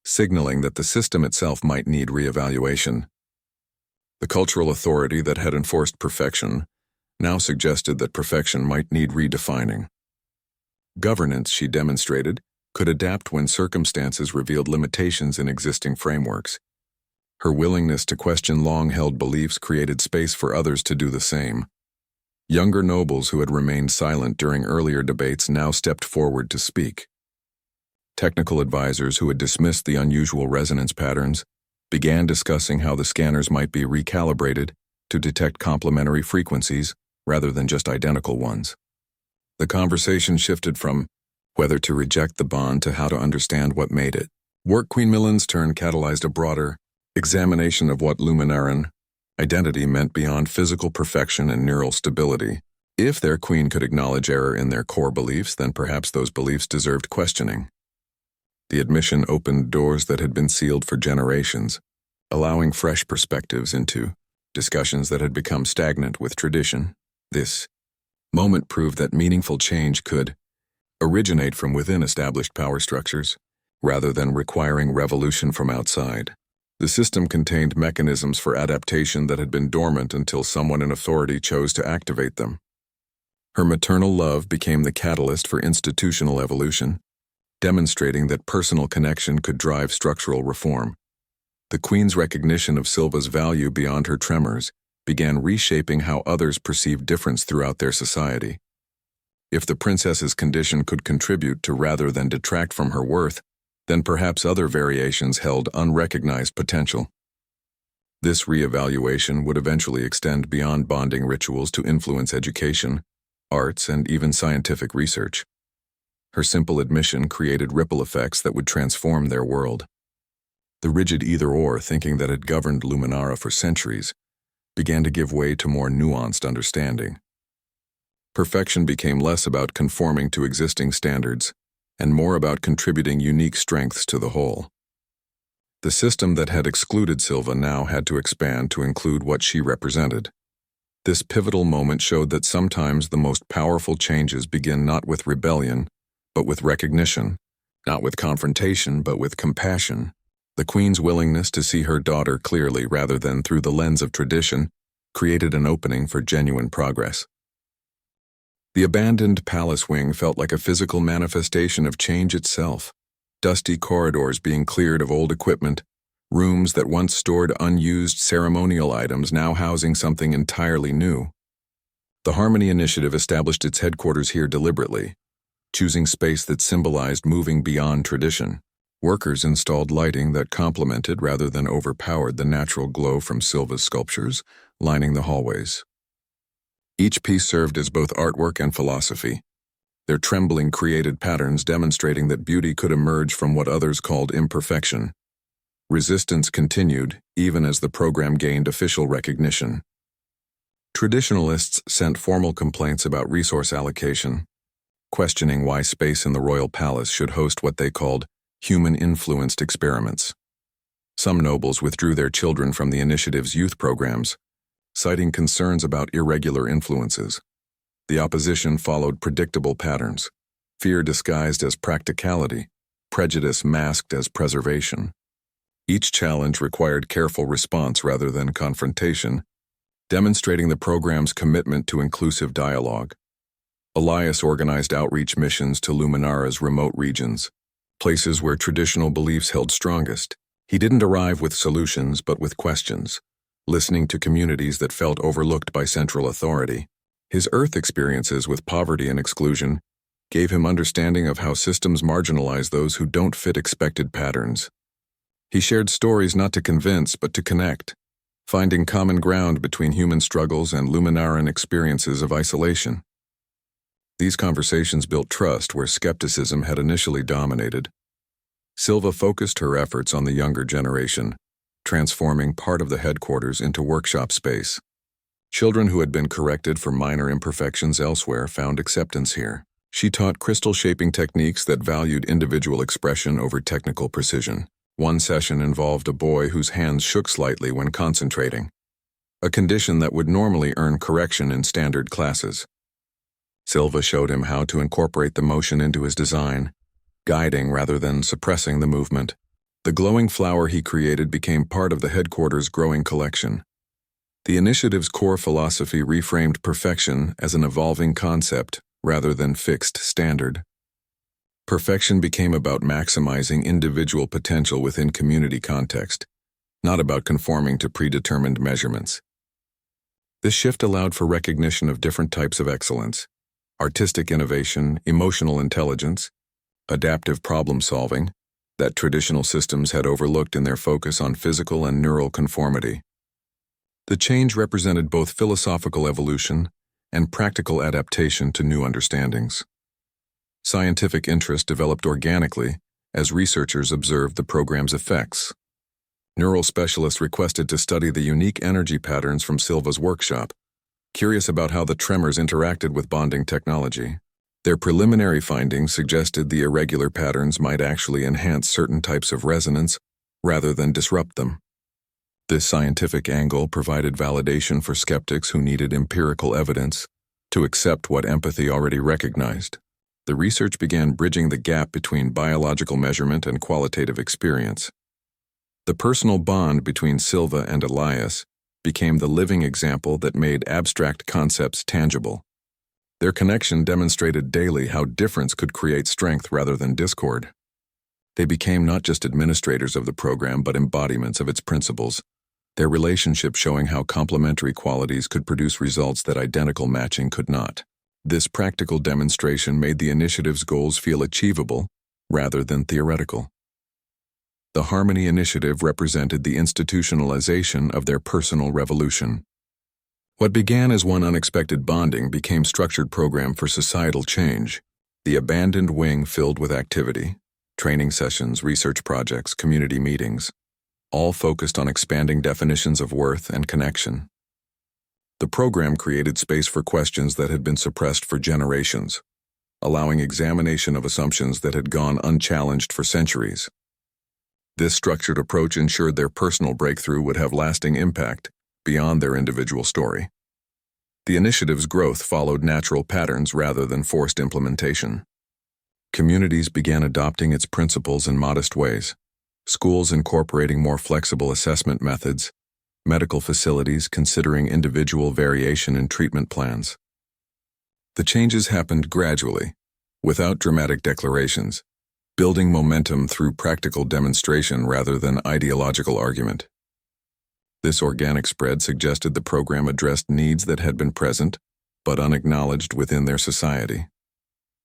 signaling that the system itself might need reevaluation. The cultural authority that had enforced perfection now suggested that perfection might need redefining. Governance, she demonstrated, could adapt when circumstances revealed limitations in existing frameworks. Her willingness to question long-held beliefs created space for others to do the same. Younger nobles who had remained silent during earlier debates now stepped forward to speak. Technical advisors who had dismissed the unusual resonance patterns began discussing how the scanners might be recalibrated to detect complementary frequencies rather than just identical ones. The conversation shifted from whether to reject the bond to how to understand what made it. Work Queen Millen's turn catalyzed a broader examination of what Luminaran identity meant beyond physical perfection and neural stability. If their queen could acknowledge error in their core beliefs, then perhaps those beliefs deserved questioning. The admission opened doors that had been sealed for generations, allowing fresh perspectives into discussions that had become stagnant with tradition. This moment proved that meaningful change could originate from within established power structures, rather than requiring revolution from outside. The system contained mechanisms for adaptation that had been dormant until someone in authority chose to activate them. Her maternal love became the catalyst for institutional evolution, demonstrating that personal connection could drive structural reform. The Queen's recognition of Silva's value beyond her tremors began reshaping how others perceived difference throughout their society. If the princess's condition could contribute to rather than detract from her worth, then perhaps other variations held unrecognized potential. This reevaluation would eventually extend beyond bonding rituals to influence education, arts, and even scientific research. Her simple admission created ripple effects that would transform their world. The rigid either-or thinking that had governed Luminara for centuries began to give way to more nuanced understanding. Perfection became less about conforming to existing standards and more about contributing unique strengths to the whole. The system that had excluded Silva now had to expand to include what she represented. This pivotal moment showed that sometimes the most powerful changes begin not with rebellion, but with recognition, not with confrontation, but with compassion. The Queen's willingness to see her daughter clearly rather than through the lens of tradition created an opening for genuine progress. The abandoned palace wing felt like a physical manifestation of change itself. Dusty corridors being cleared of old equipment, rooms that once stored unused ceremonial items now housing something entirely new. The Harmony Initiative established its headquarters here deliberately, choosing space that symbolized moving beyond tradition. Workers installed lighting that complemented rather than overpowered the natural glow from Silva's sculptures, lining the hallways. Each piece served as both artwork and philosophy, their trembling created patterns demonstrating that beauty could emerge from what others called imperfection. Resistance continued, even as the program gained official recognition. Traditionalists sent formal complaints about resource allocation, questioning why space in the royal palace should host what they called human-influenced experiments. Some nobles withdrew their children from the initiative's youth programs, citing concerns about irregular influences. The opposition followed predictable patterns: fear disguised as practicality, prejudice masked as preservation. Each challenge required careful response rather than confrontation, demonstrating the program's commitment to inclusive dialogue. Elias organized outreach missions to Luminara's remote regions, places where traditional beliefs held strongest. He didn't arrive with solutions but with questions, listening to communities that felt overlooked by central authority. His Earth experiences with poverty and exclusion gave him understanding of how systems marginalize those who don't fit expected patterns. He shared stories not to convince but to connect, finding common ground between human struggles and Luminaran experiences of isolation. These conversations built trust where skepticism had initially dominated. Silva focused her efforts on the younger generation, transforming part of the headquarters into workshop space. Children who had been corrected for minor imperfections elsewhere found acceptance here. She taught crystal shaping techniques that valued individual expression over technical precision. One session involved a boy whose hands shook slightly when concentrating, a condition that would normally earn correction in standard classes. Silva showed him how to incorporate the motion into his design, guiding rather than suppressing the movement. The glowing flower he created became part of the headquarters' growing collection. The initiative's core philosophy reframed perfection as an evolving concept rather than fixed standard. Perfection became about maximizing individual potential within community context, not about conforming to predetermined measurements. This shift allowed for recognition of different types of excellence: artistic innovation, emotional intelligence, adaptive problem-solving, that traditional systems had overlooked in their focus on physical and neural conformity. The change represented both philosophical evolution and practical adaptation to new understandings. Scientific interest developed organically as researchers observed the program's effects. Neural specialists requested to study the unique energy patterns from Silva's workshop, curious about how the tremors interacted with bonding technology. Their preliminary findings suggested the irregular patterns might actually enhance certain types of resonance rather than disrupt them. This scientific angle provided validation for skeptics who needed empirical evidence to accept what empathy already recognized. The research began bridging the gap between biological measurement and qualitative experience. The personal bond between Silva and Elias became the living example that made abstract concepts tangible. Their connection demonstrated daily how difference could create strength rather than discord. They became not just administrators of the program but embodiments of its principles, their relationship showing how complementary qualities could produce results that identical matching could not. This practical demonstration made the initiative's goals feel achievable rather than theoretical. The Harmony Initiative represented the institutionalization of their personal revolution. What began as one unexpected bonding became structured program for societal change. The abandoned wing filled with activity, training sessions, research projects, community meetings, all focused on expanding definitions of worth and connection. The program created space for questions that had been suppressed for generations, allowing examination of assumptions that had gone unchallenged for centuries. This structured approach ensured their personal breakthrough would have lasting impact beyond their individual story. The initiative's growth followed natural patterns rather than forced implementation. Communities began adopting its principles in modest ways, schools incorporating more flexible assessment methods, medical facilities considering individual variation in treatment plans. The changes happened gradually, without dramatic declarations, building momentum through practical demonstration rather than ideological argument. This organic spread suggested the program addressed needs that had been present but unacknowledged within their society.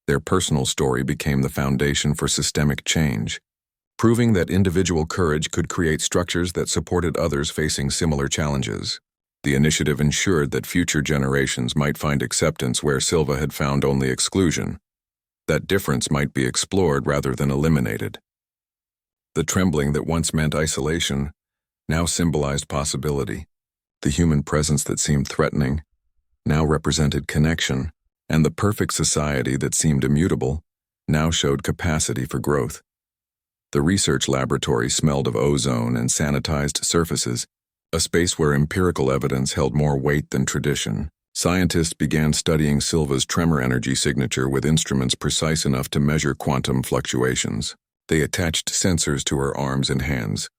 Their personal story became the foundation for systemic change, proving that individual courage could create structures that supported others facing similar challenges. The initiative ensured that future generations might find acceptance where Silva had found only exclusion, that difference might be explored rather than eliminated. The trembling that once meant isolation now symbolized possibility. The human presence that seemed threatening now represented connection, And the perfect society that seemed immutable now showed capacity for growth. The research laboratory smelled of ozone and sanitized surfaces, a space where empirical evidence held more weight than tradition. Scientists began studying Silva's tremor energy signature with instruments precise enough to measure quantum fluctuations. They attached sensors to her arms and hands,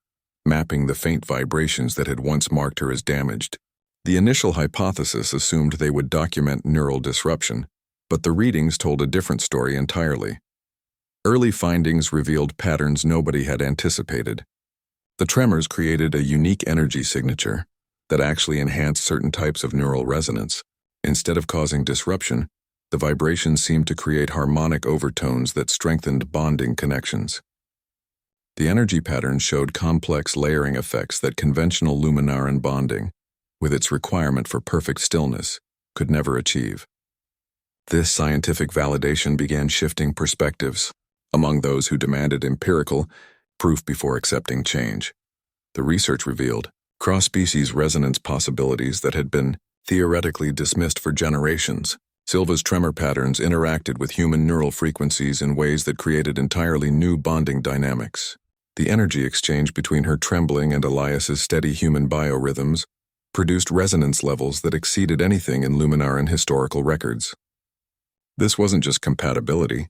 mapping the faint vibrations that had once marked her as damaged. The initial hypothesis assumed they would document neural disruption, but the readings told a different story entirely. Early findings revealed patterns nobody had anticipated. The tremors created a unique energy signature that actually enhanced certain types of neural resonance. Instead of causing disruption, the vibrations seemed to create harmonic overtones that strengthened bonding connections. The energy patterns showed complex layering effects that conventional Luminaran bonding, with its requirement for perfect stillness, could never achieve. This scientific validation began shifting perspectives among those who demanded empirical proof before accepting change. The research revealed cross-species resonance possibilities that had been theoretically dismissed for generations. Silva's tremor patterns interacted with human neural frequencies in ways that created entirely new bonding dynamics. The energy exchange between her trembling and Elias's steady human biorhythms produced resonance levels that exceeded anything in Luminaran historical records. This wasn't just compatibility.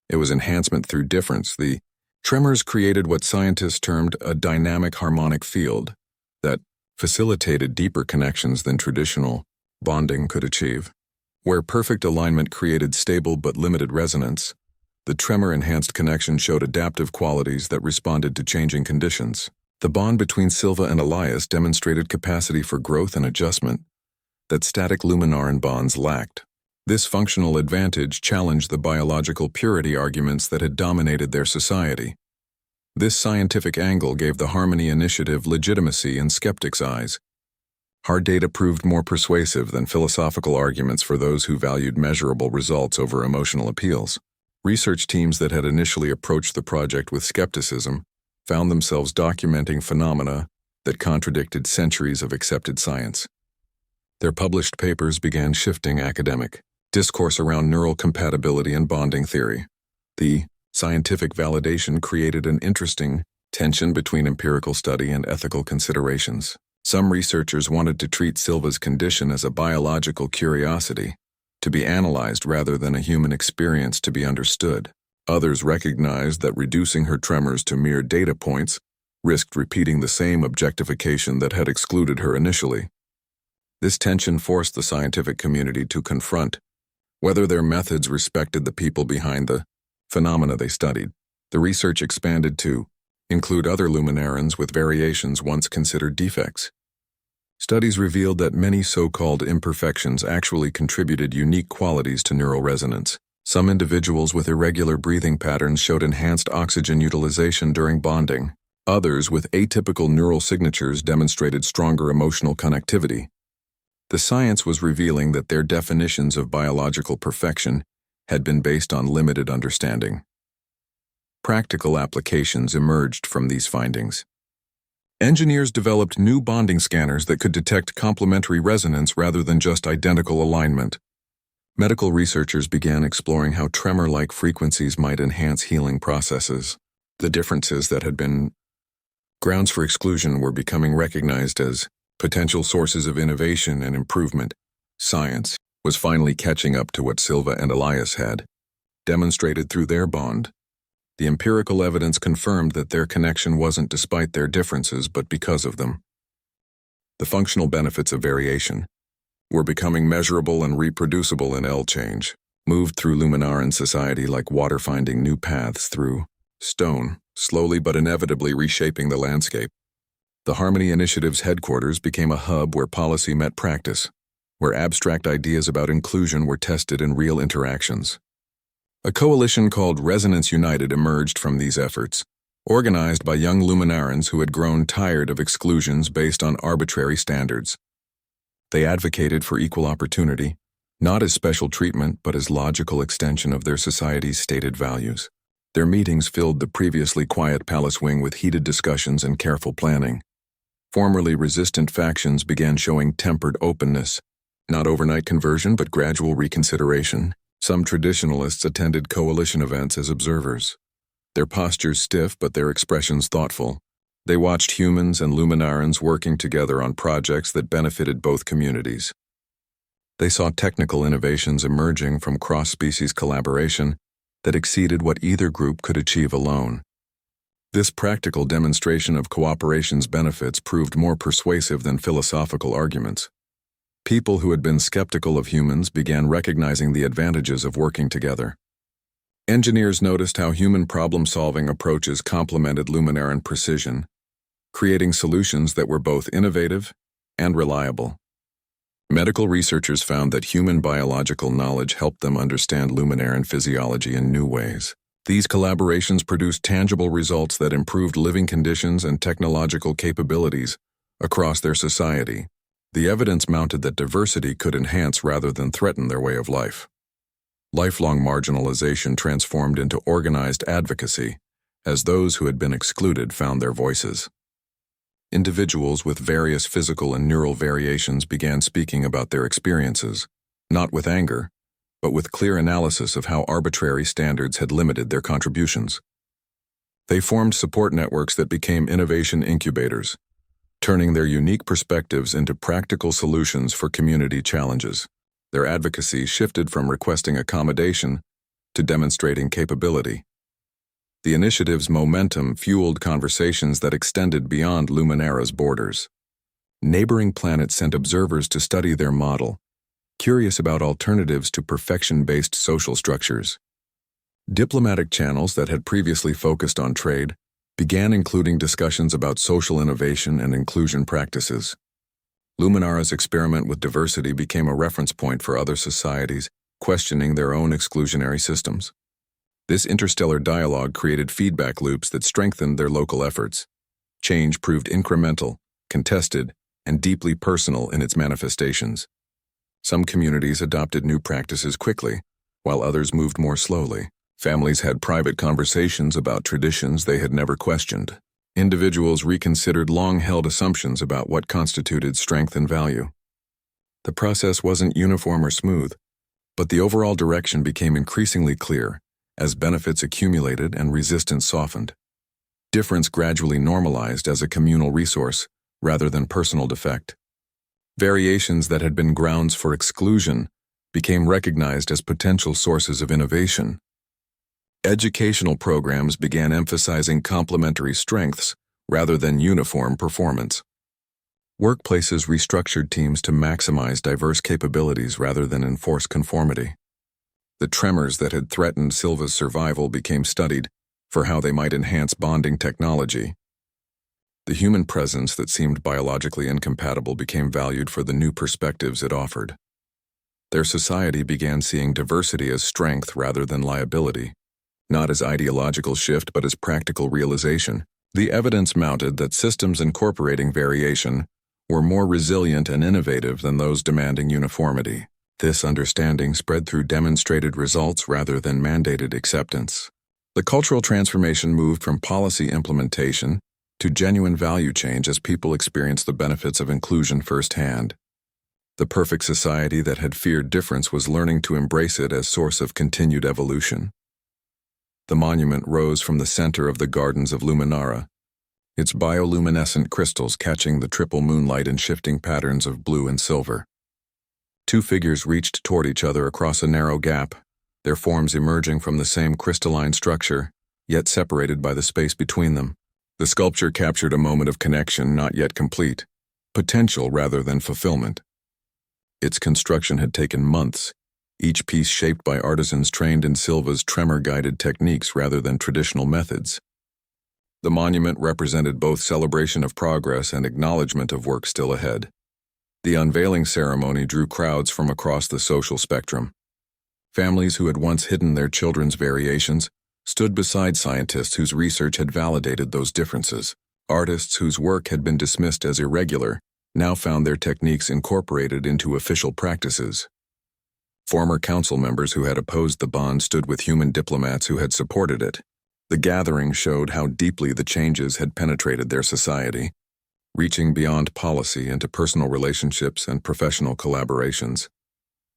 It was enhancement through difference. The tremors created what scientists termed a dynamic harmonic field that facilitated deeper connections than traditional bonding could achieve. Where perfect alignment created stable but limited resonance, the tremor-enhanced connection showed adaptive qualities that responded to changing conditions. The bond between Silva and Elias demonstrated capacity for growth and adjustment that static Luminaran bonds lacked. This functional advantage challenged the biological purity arguments that had dominated their society. This scientific angle gave the Harmony Initiative legitimacy in skeptics' eyes. Hard data proved more persuasive than philosophical arguments for those who valued measurable results over emotional appeals. Research teams that had initially approached the project with skepticism found themselves documenting phenomena that contradicted centuries of accepted science. Their published papers began shifting academic discourse around neural compatibility and bonding theory. The scientific validation created an interesting tension between empirical study and ethical considerations. Some researchers wanted to treat Silva's condition as a biological curiosity, to be analyzed rather than a human experience to be understood. Others recognized that reducing her tremors to mere data points risked repeating the same objectification that had excluded her initially. This tension forced the scientific community to confront whether their methods respected the people behind the phenomena they studied. The research expanded to include other Luminarans with variations once considered defects. Studies revealed that many so-called imperfections actually contributed unique qualities to neural resonance. Some individuals with irregular breathing patterns showed enhanced oxygen utilization during bonding. Others with atypical neural signatures demonstrated stronger emotional connectivity. The science was revealing that their definitions of biological perfection had been based on limited understanding. Practical applications emerged from these findings. Engineers developed new bonding scanners that could detect complementary resonance rather than just identical alignment. Medical researchers began exploring how tremor-like frequencies might enhance healing processes. The differences that had been grounds for exclusion were becoming recognized as potential sources of innovation and improvement. Science was finally catching up to what Silva and Elias had demonstrated through their bond. The empirical evidence confirmed that their connection wasn't despite their differences but because of them. The functional benefits of variation were becoming measurable and reproducible in L-change, moved through Luminaran society like water finding new paths through stone, slowly but inevitably reshaping the landscape. The Harmony Initiative's headquarters became a hub where policy met practice, where abstract ideas about inclusion were tested in real interactions. A coalition called Resonance United emerged from these efforts, organized by young Luminarans who had grown tired of exclusions based on arbitrary standards. They advocated for equal opportunity, not as special treatment but as logical extension of their society's stated values. Their meetings filled the previously quiet palace wing with heated discussions and careful planning. Formerly resistant factions began showing tempered openness, Not overnight conversion, but gradual reconsideration. Some traditionalists attended coalition events as observers. Their postures stiff, but their expressions thoughtful. They watched humans and Luminarans working together on projects that benefited both communities. They saw technical innovations emerging from cross-species collaboration that exceeded what either group could achieve alone. This practical demonstration of cooperation's benefits proved more persuasive than philosophical arguments. People who had been skeptical of humans began recognizing the advantages of working together. Engineers noticed how human problem-solving approaches complemented Luminaran precision, creating solutions that were both innovative and reliable. Medical researchers found that human biological knowledge helped them understand Luminaran physiology in new ways. These collaborations produced tangible results that improved living conditions and technological capabilities across their society. The evidence mounted that diversity could enhance rather than threaten their way of life. Lifelong marginalization transformed into organized advocacy, as those who had been excluded found their voices. Individuals with various physical and neural variations began speaking about their experiences, not with anger, but with clear analysis of how arbitrary standards had limited their contributions. They formed support networks that became innovation incubators, turning their unique perspectives into practical solutions for community challenges. Their advocacy shifted from requesting accommodation to demonstrating capability. The initiative's momentum fueled conversations that extended beyond Luminara's borders. Neighboring planets sent observers to study their model, curious about alternatives to perfection-based social structures. Diplomatic channels that had previously focused on trade began including discussions about social innovation and inclusion practices. Luminara's experiment with diversity became a reference point for other societies questioning their own exclusionary systems. This interstellar dialogue created feedback loops that strengthened their local efforts. Change proved incremental, contested, and deeply personal in its manifestations. Some communities adopted new practices quickly, while others moved more slowly. Families had private conversations about traditions they had never questioned. Individuals reconsidered long-held assumptions about what constituted strength and value. The process wasn't uniform or smooth, but the overall direction became increasingly clear as benefits accumulated and resistance softened. Difference gradually normalized as a communal resource rather than personal defect. Variations that had been grounds for exclusion became recognized as potential sources of innovation. Educational programs began emphasizing complementary strengths rather than uniform performance. Workplaces restructured teams to maximize diverse capabilities rather than enforce conformity. The tremors that had threatened Silva's survival became studied for how they might enhance bonding technology. The human presence that seemed biologically incompatible became valued for the new perspectives it offered. Their society began seeing diversity as strength rather than liability, not as ideological shift but as practical realization. The evidence mounted that systems incorporating variation were more resilient and innovative than those demanding uniformity. This understanding spread through demonstrated results rather than mandated acceptance. The cultural transformation moved from policy implementation to genuine value change as people experienced the benefits of inclusion firsthand. The perfect society that had feared difference was learning to embrace it as source of continued evolution. The monument rose from the center of the gardens of Luminara, its bioluminescent crystals catching the triple moonlight in shifting patterns of blue and silver. Two figures reached toward each other across a narrow gap, their forms emerging from the same crystalline structure, yet separated by the space between them. The sculpture captured a moment of connection not yet complete, potential rather than fulfillment. Its construction had taken months, each piece shaped by artisans trained in Silva's tremor-guided techniques rather than traditional methods. The monument represented both celebration of progress and acknowledgement of work still ahead. The unveiling ceremony drew crowds from across the social spectrum. Families who had once hidden their children's variations stood beside scientists whose research had validated those differences. Artists whose work had been dismissed as irregular now found their techniques incorporated into official practices. Former council members who had opposed the bond stood with human diplomats who had supported it. The gathering showed how deeply the changes had penetrated their society. reaching beyond policy into personal relationships and professional collaborations.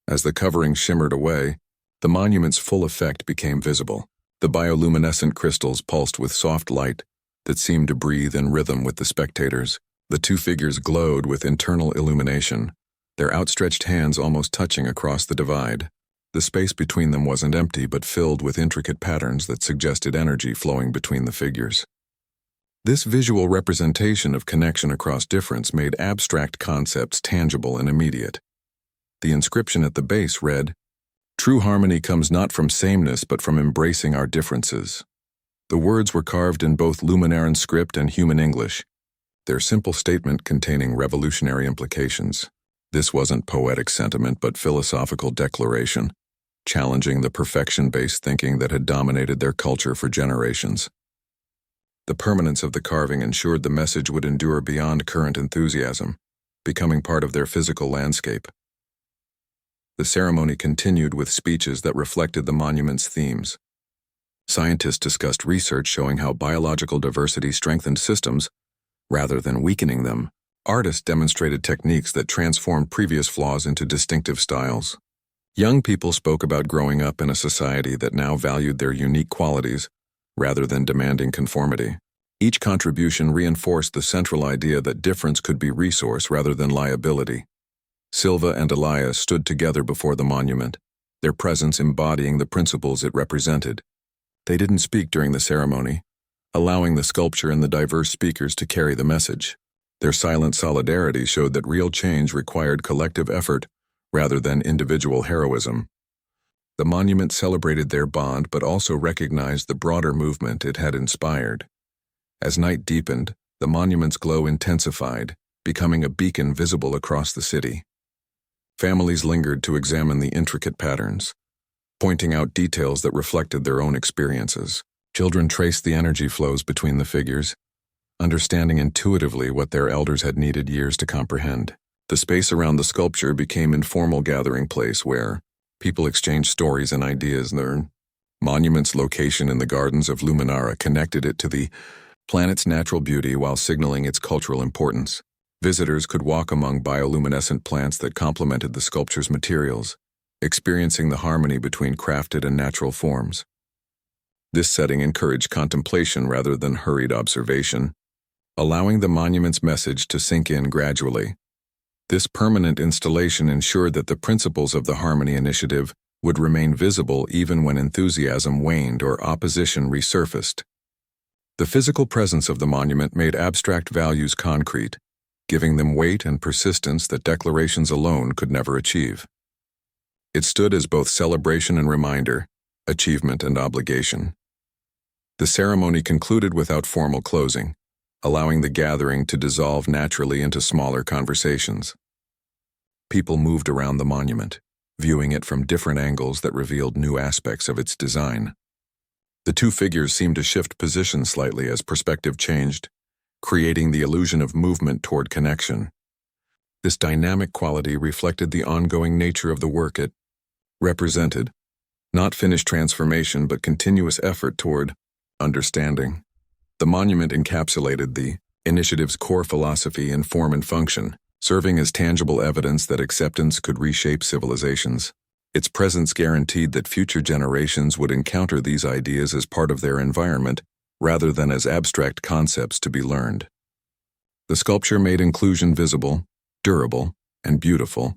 As the covering shimmered away, the monument's full effect became visible. The bioluminescent crystals pulsed with soft light that seemed to breathe in rhythm with the spectators. The two figures glowed with internal illumination, their outstretched hands almost touching across the divide. The space between them wasn't empty but filled with intricate patterns that suggested energy flowing between the figures. This visual representation of connection across difference made abstract concepts tangible and immediate. The inscription at the base read, "True harmony comes not from sameness but from embracing our differences." The words were carved in both Luminaran script and human English, their simple statement containing revolutionary implications. This wasn't poetic sentiment but philosophical declaration, challenging the perfection-based thinking that had dominated their culture for generations. The permanence of the carving ensured the message would endure beyond current enthusiasm, becoming part of their physical landscape. The ceremony continued with speeches that reflected the monument's themes. Scientists discussed research showing how biological diversity strengthened systems rather than weakening them. Artists demonstrated techniques that transformed previous flaws into distinctive styles. Young people spoke about growing up in a society that now valued their unique qualities rather than demanding conformity. Each contribution reinforced the central idea that difference could be resource rather than liability. Silva and Elias stood together before the monument, their presence embodying the principles it represented. They didn't speak during the ceremony, allowing the sculpture and the diverse speakers to carry the message. Their silent solidarity showed that real change required collective effort rather than individual heroism. The monument celebrated their bond but also recognized the broader movement it had inspired. As night deepened, the monument's glow intensified, becoming a beacon visible across the city. Families lingered to examine the intricate patterns, pointing out details that reflected their own experiences. Children traced the energy flows between the figures, understanding intuitively what their elders had needed years to comprehend. The space around the sculpture became an informal gathering place where people exchanged stories and ideas. The monument's location in the gardens of Luminara connected it to the planet's natural beauty while signaling its cultural importance. Visitors could walk among bioluminescent plants that complemented the sculpture's materials, experiencing the harmony between crafted and natural forms. This setting encouraged contemplation rather than hurried observation, allowing the monument's message to sink in gradually. This permanent installation ensured that the principles of the Harmony Initiative would remain visible even when enthusiasm waned or opposition resurfaced. The physical presence of the monument made abstract values concrete, giving them weight and persistence that declarations alone could never achieve. It stood as both celebration and reminder, achievement and obligation. The ceremony concluded without formal closing, allowing the gathering to dissolve naturally into smaller conversations. People moved around the monument, viewing it from different angles that revealed new aspects of its design. The two figures seemed to shift position slightly as perspective changed, creating the illusion of movement toward connection. This dynamic quality reflected the ongoing nature of the work it represented, not finished transformation but continuous effort toward understanding. The monument encapsulated the initiative's core philosophy in form and function, serving as tangible evidence that acceptance could reshape civilizations. Its presence guaranteed that future generations would encounter these ideas as part of their environment rather than as abstract concepts to be learned. The sculpture made inclusion visible, durable, and beautiful,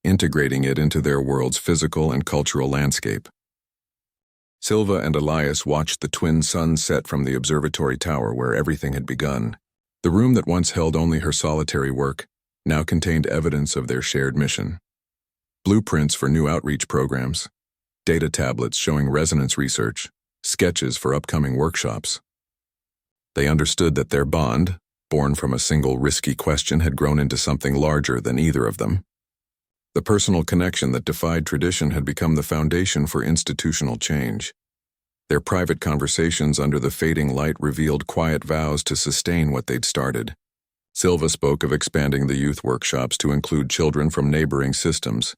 integrating it into their world's physical and cultural landscape. Silva and Elias watched the twin suns set from the observatory tower where everything had begun. The room that once held only her solitary work now contained evidence of their shared mission. Blueprints for new outreach programs, data tablets showing resonance research, sketches for upcoming workshops. They understood that their bond, born from a single risky question, had grown into something larger than either of them. The personal connection that defied tradition had become the foundation for institutional change. Their private conversations under the fading light revealed quiet vows to sustain what they'd started. Silva spoke of expanding the youth workshops to include children from neighboring systems,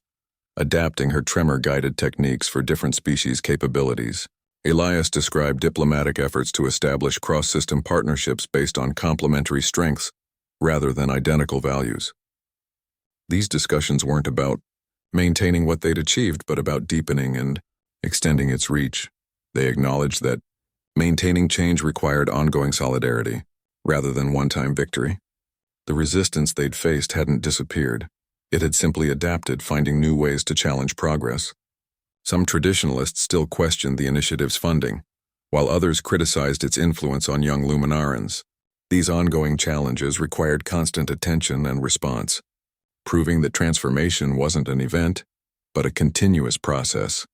adapting her tremor-guided techniques for different species' capabilities. Elias described diplomatic efforts to establish cross-system partnerships based on complementary strengths, rather than identical values. These discussions weren't about maintaining what they'd achieved, but about deepening and extending its reach. They acknowledged that maintaining change required ongoing solidarity, rather than one-time victory. The resistance they'd faced hadn't disappeared. It had simply adapted, finding new ways to challenge progress. Some traditionalists still questioned the initiative's funding, while others criticized its influence on young Luminarans. These ongoing challenges required constant attention and response, proving that transformation wasn't an event, but a continuous process.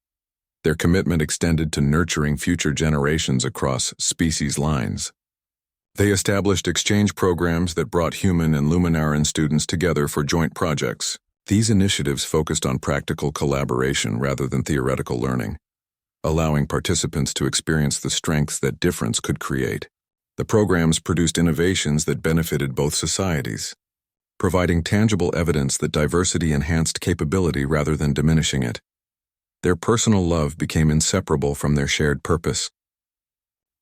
Their commitment extended to nurturing future generations across species lines. They established exchange programs that brought human and Luminaran students together for joint projects. These initiatives focused on practical collaboration rather than theoretical learning, allowing participants to experience the strengths that difference could create. The programs produced innovations that benefited both societies, providing tangible evidence that diversity enhanced capability rather than diminishing it. Their personal love became inseparable from their shared purpose.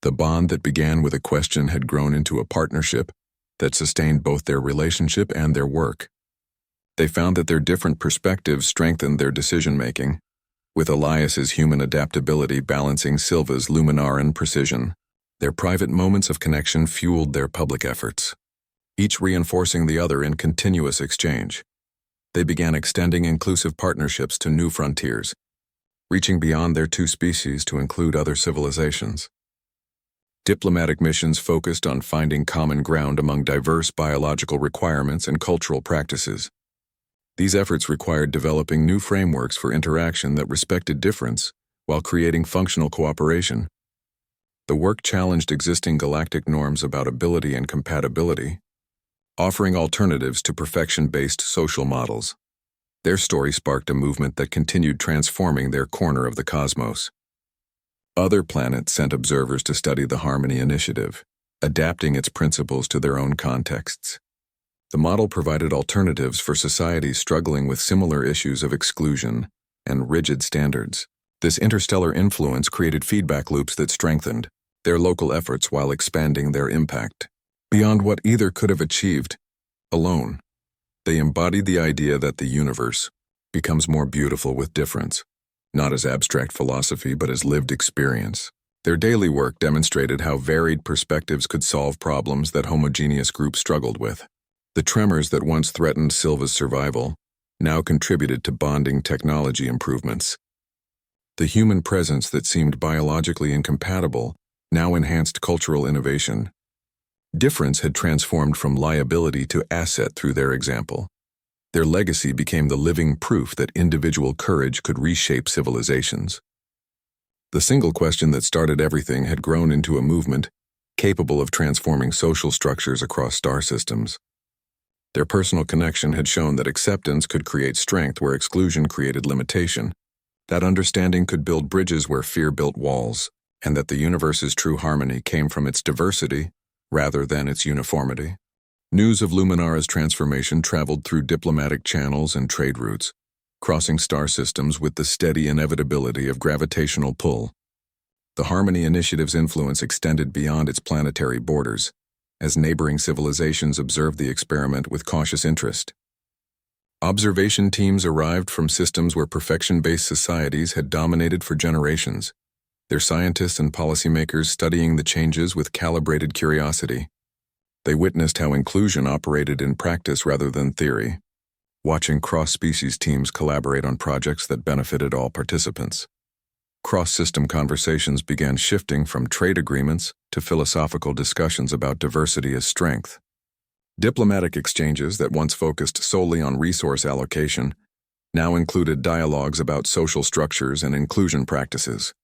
The bond that began with a question had grown into a partnership that sustained both their relationship and their work. They found that their different perspectives strengthened their decision-making, with Elias's human adaptability balancing Silva's Luminaran precision. Their private moments of connection fueled their public efforts, each reinforcing the other in continuous exchange. They began extending inclusive partnerships to new frontiers, reaching beyond their two species to include other civilizations. Diplomatic missions focused on finding common ground among diverse biological requirements and cultural practices. These efforts required developing new frameworks for interaction that respected difference while creating functional cooperation. The work challenged existing galactic norms about ability and compatibility, offering alternatives to perfection-based social models. Their story sparked a movement that continued transforming their corner of the cosmos. Other planets sent observers to study the Harmony Initiative, adapting its principles to their own contexts. The model provided alternatives for societies struggling with similar issues of exclusion and rigid standards. This interstellar influence created feedback loops that strengthened their local efforts while expanding their impact beyond what either could have achieved alone. They embodied the idea that the universe becomes more beautiful with difference, not as abstract philosophy but as lived experience. Their daily work demonstrated how varied perspectives could solve problems that homogeneous groups struggled with. The tremors that once threatened Silva's survival now contributed to bonding technology improvements. The human presence that seemed biologically incompatible now enhanced cultural innovation. Difference had transformed from liability to asset through their example. Their legacy became the living proof that individual courage could reshape civilizations. The single question that started everything had grown into a movement capable of transforming social structures across star systems. Their personal connection had shown that acceptance could create strength where exclusion created limitation, that understanding could build bridges where fear built walls, and that the universe's true harmony came from its diversity rather than its uniformity. News of Luminara's transformation traveled through diplomatic channels and trade routes, crossing star systems with the steady inevitability of gravitational pull. The Harmony Initiative's influence extended beyond its planetary borders, as neighboring civilizations observed the experiment with cautious interest. Observation teams arrived from systems where perfection-based societies had dominated for generations, their scientists and policymakers studying the changes with calibrated curiosity. They witnessed how inclusion operated in practice rather than theory, watching cross-species teams collaborate on projects that benefited all participants. Cross-system conversations began shifting from trade agreements to philosophical discussions about diversity as strength. Diplomatic exchanges that once focused solely on resource allocation now included dialogues about social structures and inclusion practices.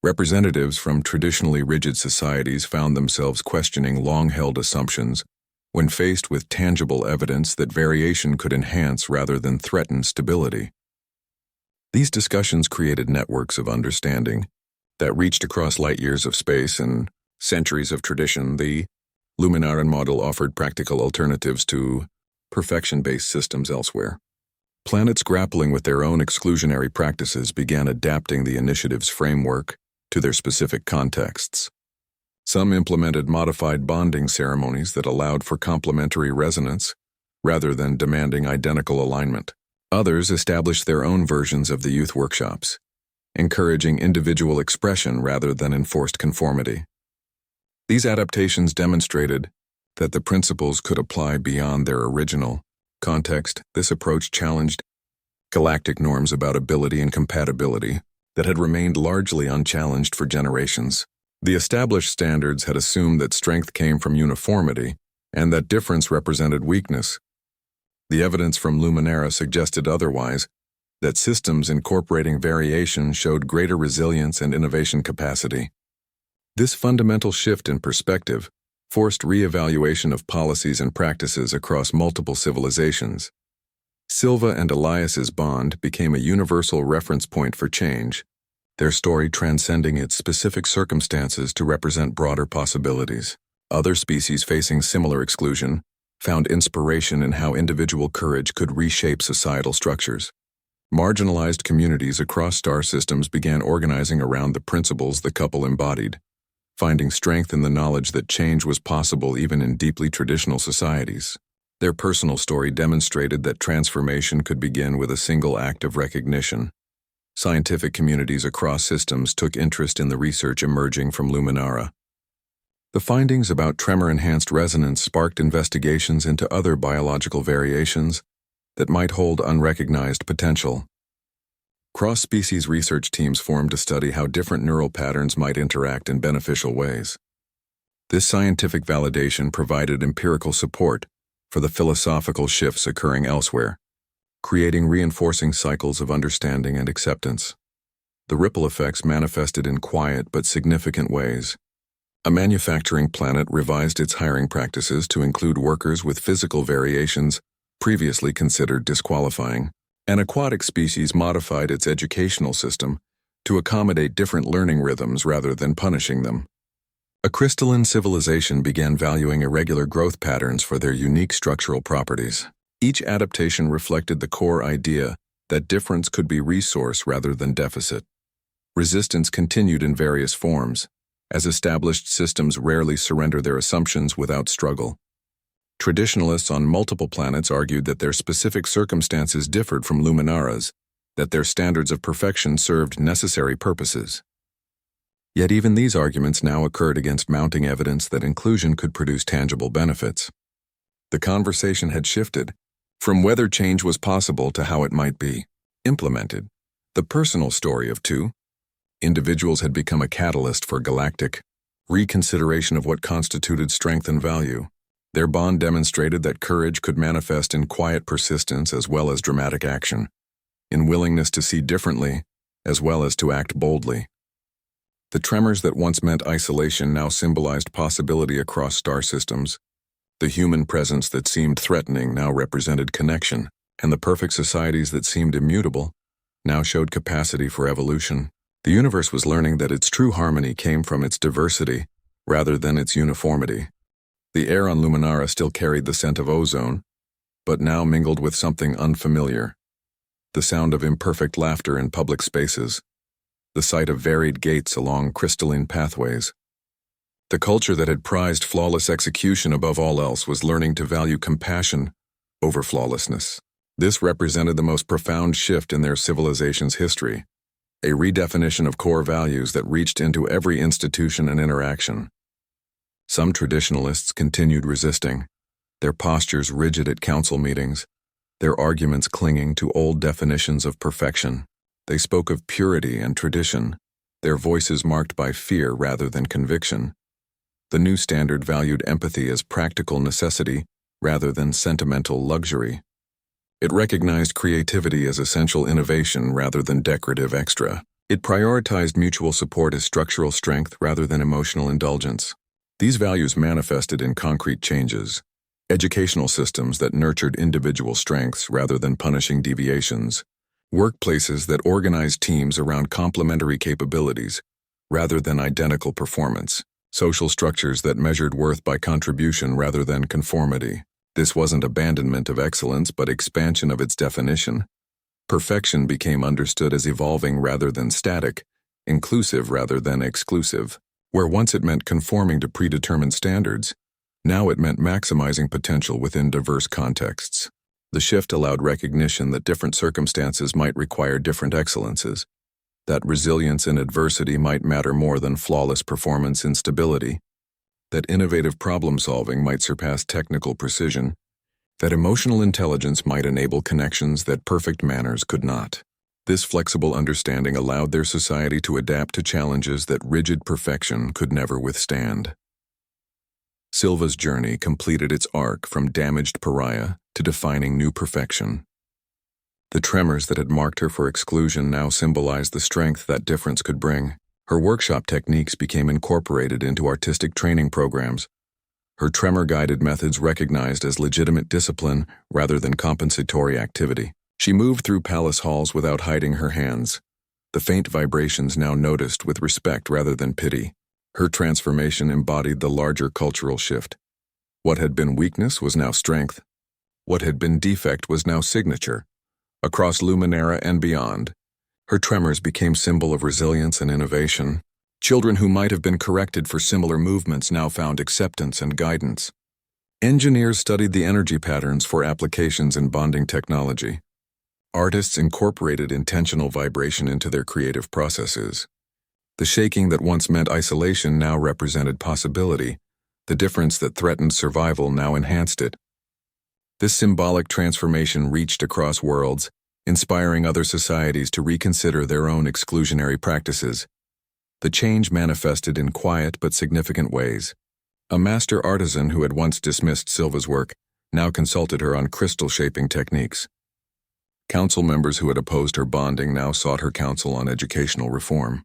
Representatives from traditionally rigid societies found themselves questioning long-held assumptions when faced with tangible evidence that variation could enhance rather than threaten stability. These discussions created networks of understanding that reached across light years of space and centuries of tradition. The Luminaran model offered practical alternatives to perfection-based systems elsewhere. Planets grappling with their own exclusionary practices began adapting the initiative's framework to their specific contexts. Some implemented modified bonding ceremonies that allowed for complementary resonance, rather than demanding identical alignment. Others established their own versions of the youth workshops, encouraging individual expression rather than enforced conformity. These adaptations demonstrated that the principles could apply beyond their original context. This approach challenged galactic norms about ability and compatibility that had remained largely unchallenged for generations. The established standards had assumed that strength came from uniformity and that difference represented weakness. The evidence from Luminara suggested otherwise, that systems incorporating variation showed greater resilience and innovation capacity. This fundamental shift in perspective forced re-evaluation of policies and practices across multiple civilizations. Silva and Elias's bond became a universal reference point for change, their story transcending its specific circumstances to represent broader possibilities. Other species facing similar exclusion found inspiration in how individual courage could reshape societal structures. Marginalized communities across star systems began organizing around the principles the couple embodied, finding strength in the knowledge that change was possible even in deeply traditional societies. Their personal story demonstrated that transformation could begin with a single act of recognition. Scientific communities across systems took interest in the research emerging from Luminara. The findings about tremor-enhanced resonance sparked investigations into other biological variations that might hold unrecognized potential. Cross-species research teams formed to study how different neural patterns might interact in beneficial ways. This scientific validation provided empirical support for the philosophical shifts occurring elsewhere, creating reinforcing cycles of understanding and acceptance. The ripple effects manifested in quiet but significant ways. A manufacturing planet revised its hiring practices to include workers with physical variations previously considered disqualifying. An aquatic species modified its educational system to accommodate different learning rhythms rather than punishing them. A crystalline civilization began valuing irregular growth patterns for their unique structural properties. Each adaptation reflected the core idea that difference could be resource rather than deficit. Resistance continued in various forms, as established systems rarely surrender their assumptions without struggle. Traditionalists on multiple planets argued that their specific circumstances differed from Luminara's, that their standards of perfection served necessary purposes. Yet even these arguments now occurred against mounting evidence that inclusion could produce tangible benefits. The conversation had shifted from whether change was possible to how it might be implemented. The personal story of two individuals had become a catalyst for galactic reconsideration of what constituted strength and value. Their bond demonstrated that courage could manifest in quiet persistence as well as dramatic action, in willingness to see differently as well as to act boldly. The tremors that once meant isolation now symbolized possibility across star systems. The human presence that seemed threatening now represented connection, and the perfect societies that seemed immutable now showed capacity for evolution. The universe was learning that its true harmony came from its diversity rather than its uniformity. The air on Luminara still carried the scent of ozone, but now mingled with something unfamiliar. The sound of imperfect laughter in public spaces, the sight of varied gates along crystalline pathways. The culture that had prized flawless execution above all else was learning to value compassion over flawlessness. This represented the most profound shift in their civilization's history, a redefinition of core values that reached into every institution and interaction. Some traditionalists continued resisting, their postures rigid at council meetings, their arguments clinging to old definitions of perfection. They spoke of purity and tradition, their voices marked by fear rather than conviction. The new standard valued empathy as practical necessity rather than sentimental luxury. It recognized creativity as essential innovation rather than decorative extra. It prioritized mutual support as structural strength rather than emotional indulgence. These values manifested in concrete changes, educational systems that nurtured individual strengths rather than punishing deviations, workplaces that organized teams around complementary capabilities rather than identical performance, social structures that measured worth by contribution rather than conformity. This wasn't abandonment of excellence but expansion of its definition. Perfection became understood as evolving rather than static, inclusive rather than exclusive. Where once it meant conforming to predetermined standards, now it meant maximizing potential within diverse contexts. The shift allowed recognition that different circumstances might require different excellences, that resilience in adversity might matter more than flawless performance in stability, that innovative problem-solving might surpass technical precision, that emotional intelligence might enable connections that perfect manners could not. This flexible understanding allowed their society to adapt to challenges that rigid perfection could never withstand. Silva's journey completed its arc from damaged pariah to defining new perfection. The tremors that had marked her for exclusion now symbolized the strength that difference could bring. Her workshop techniques became incorporated into artistic training programs, her tremor-guided methods recognized as legitimate discipline rather than compensatory activity. She moved through palace halls without hiding her hands, the faint vibrations now noticed with respect rather than pity. Her transformation embodied the larger cultural shift. What had been weakness was now strength. What had been defect was now signature. Across Luminara and beyond, her tremors became symbol of resilience and innovation. Children who might have been corrected for similar movements now found acceptance and guidance. Engineers studied the energy patterns for applications in bonding technology. Artists incorporated intentional vibration into their creative processes. The shaking that once meant isolation now represented possibility. The difference that threatened survival now enhanced it. This symbolic transformation reached across worlds, inspiring other societies to reconsider their own exclusionary practices. The change manifested in quiet but significant ways. A master artisan who had once dismissed Silva's work now consulted her on crystal shaping techniques. Council members who had opposed her bonding now sought her counsel on educational reform.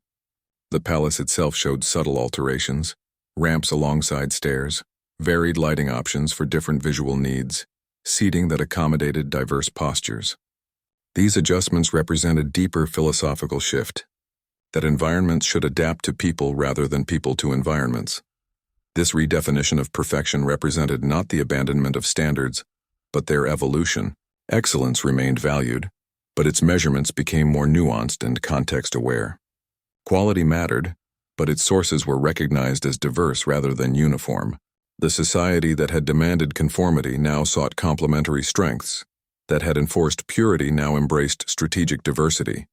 The palace itself showed subtle alterations, ramps alongside stairs, varied lighting options for different visual needs, seating that accommodated diverse postures. These adjustments represented deeper philosophical shift, that environments should adapt to people rather than people to environments. This redefinition of perfection represented not the abandonment of standards, but their evolution. Excellence remained valued, but its measurements became more nuanced and context-aware. Quality mattered, but its sources were recognized as diverse rather than uniform. The society that had demanded conformity now sought complementary strengths, that had enforced purity now embraced strategic diversity,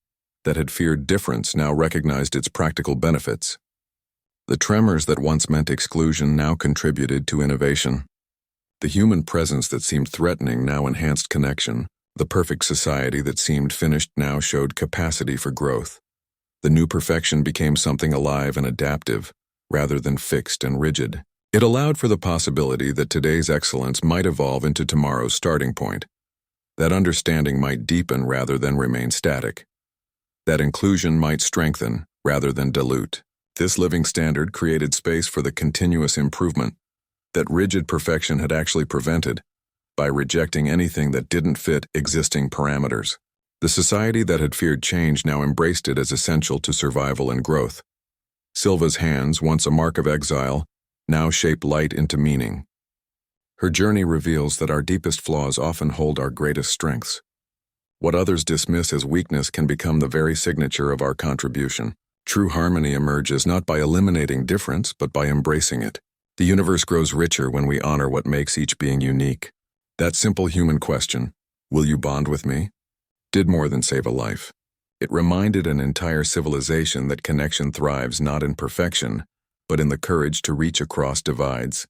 that had feared difference now recognized its practical benefits. The tremors that once meant exclusion now contributed to innovation. The human presence that seemed threatening now enhanced connection. The perfect society that seemed finished now showed capacity for growth. The new perfection became something alive and adaptive, rather than fixed and rigid. It allowed for the possibility that today's excellence might evolve into tomorrow's starting point. That understanding might deepen rather than remain static. That inclusion might strengthen rather than dilute. This living standard created space for the continuous improvement that rigid perfection had actually prevented by rejecting anything that didn't fit existing parameters. The society that had feared change now embraced it as essential to survival and growth. Silva's hands, once a mark of exile, now shape light into meaning. Her journey reveals that our deepest flaws often hold our greatest strengths. What others dismiss as weakness can become the very signature of our contribution. True harmony emerges not by eliminating difference, but by embracing it. The universe grows richer when we honor what makes each being unique. That simple human question, "Will you bond with me?" did more than save a life. It reminded an entire civilization that connection thrives not in perfection, but in the courage to reach across divides.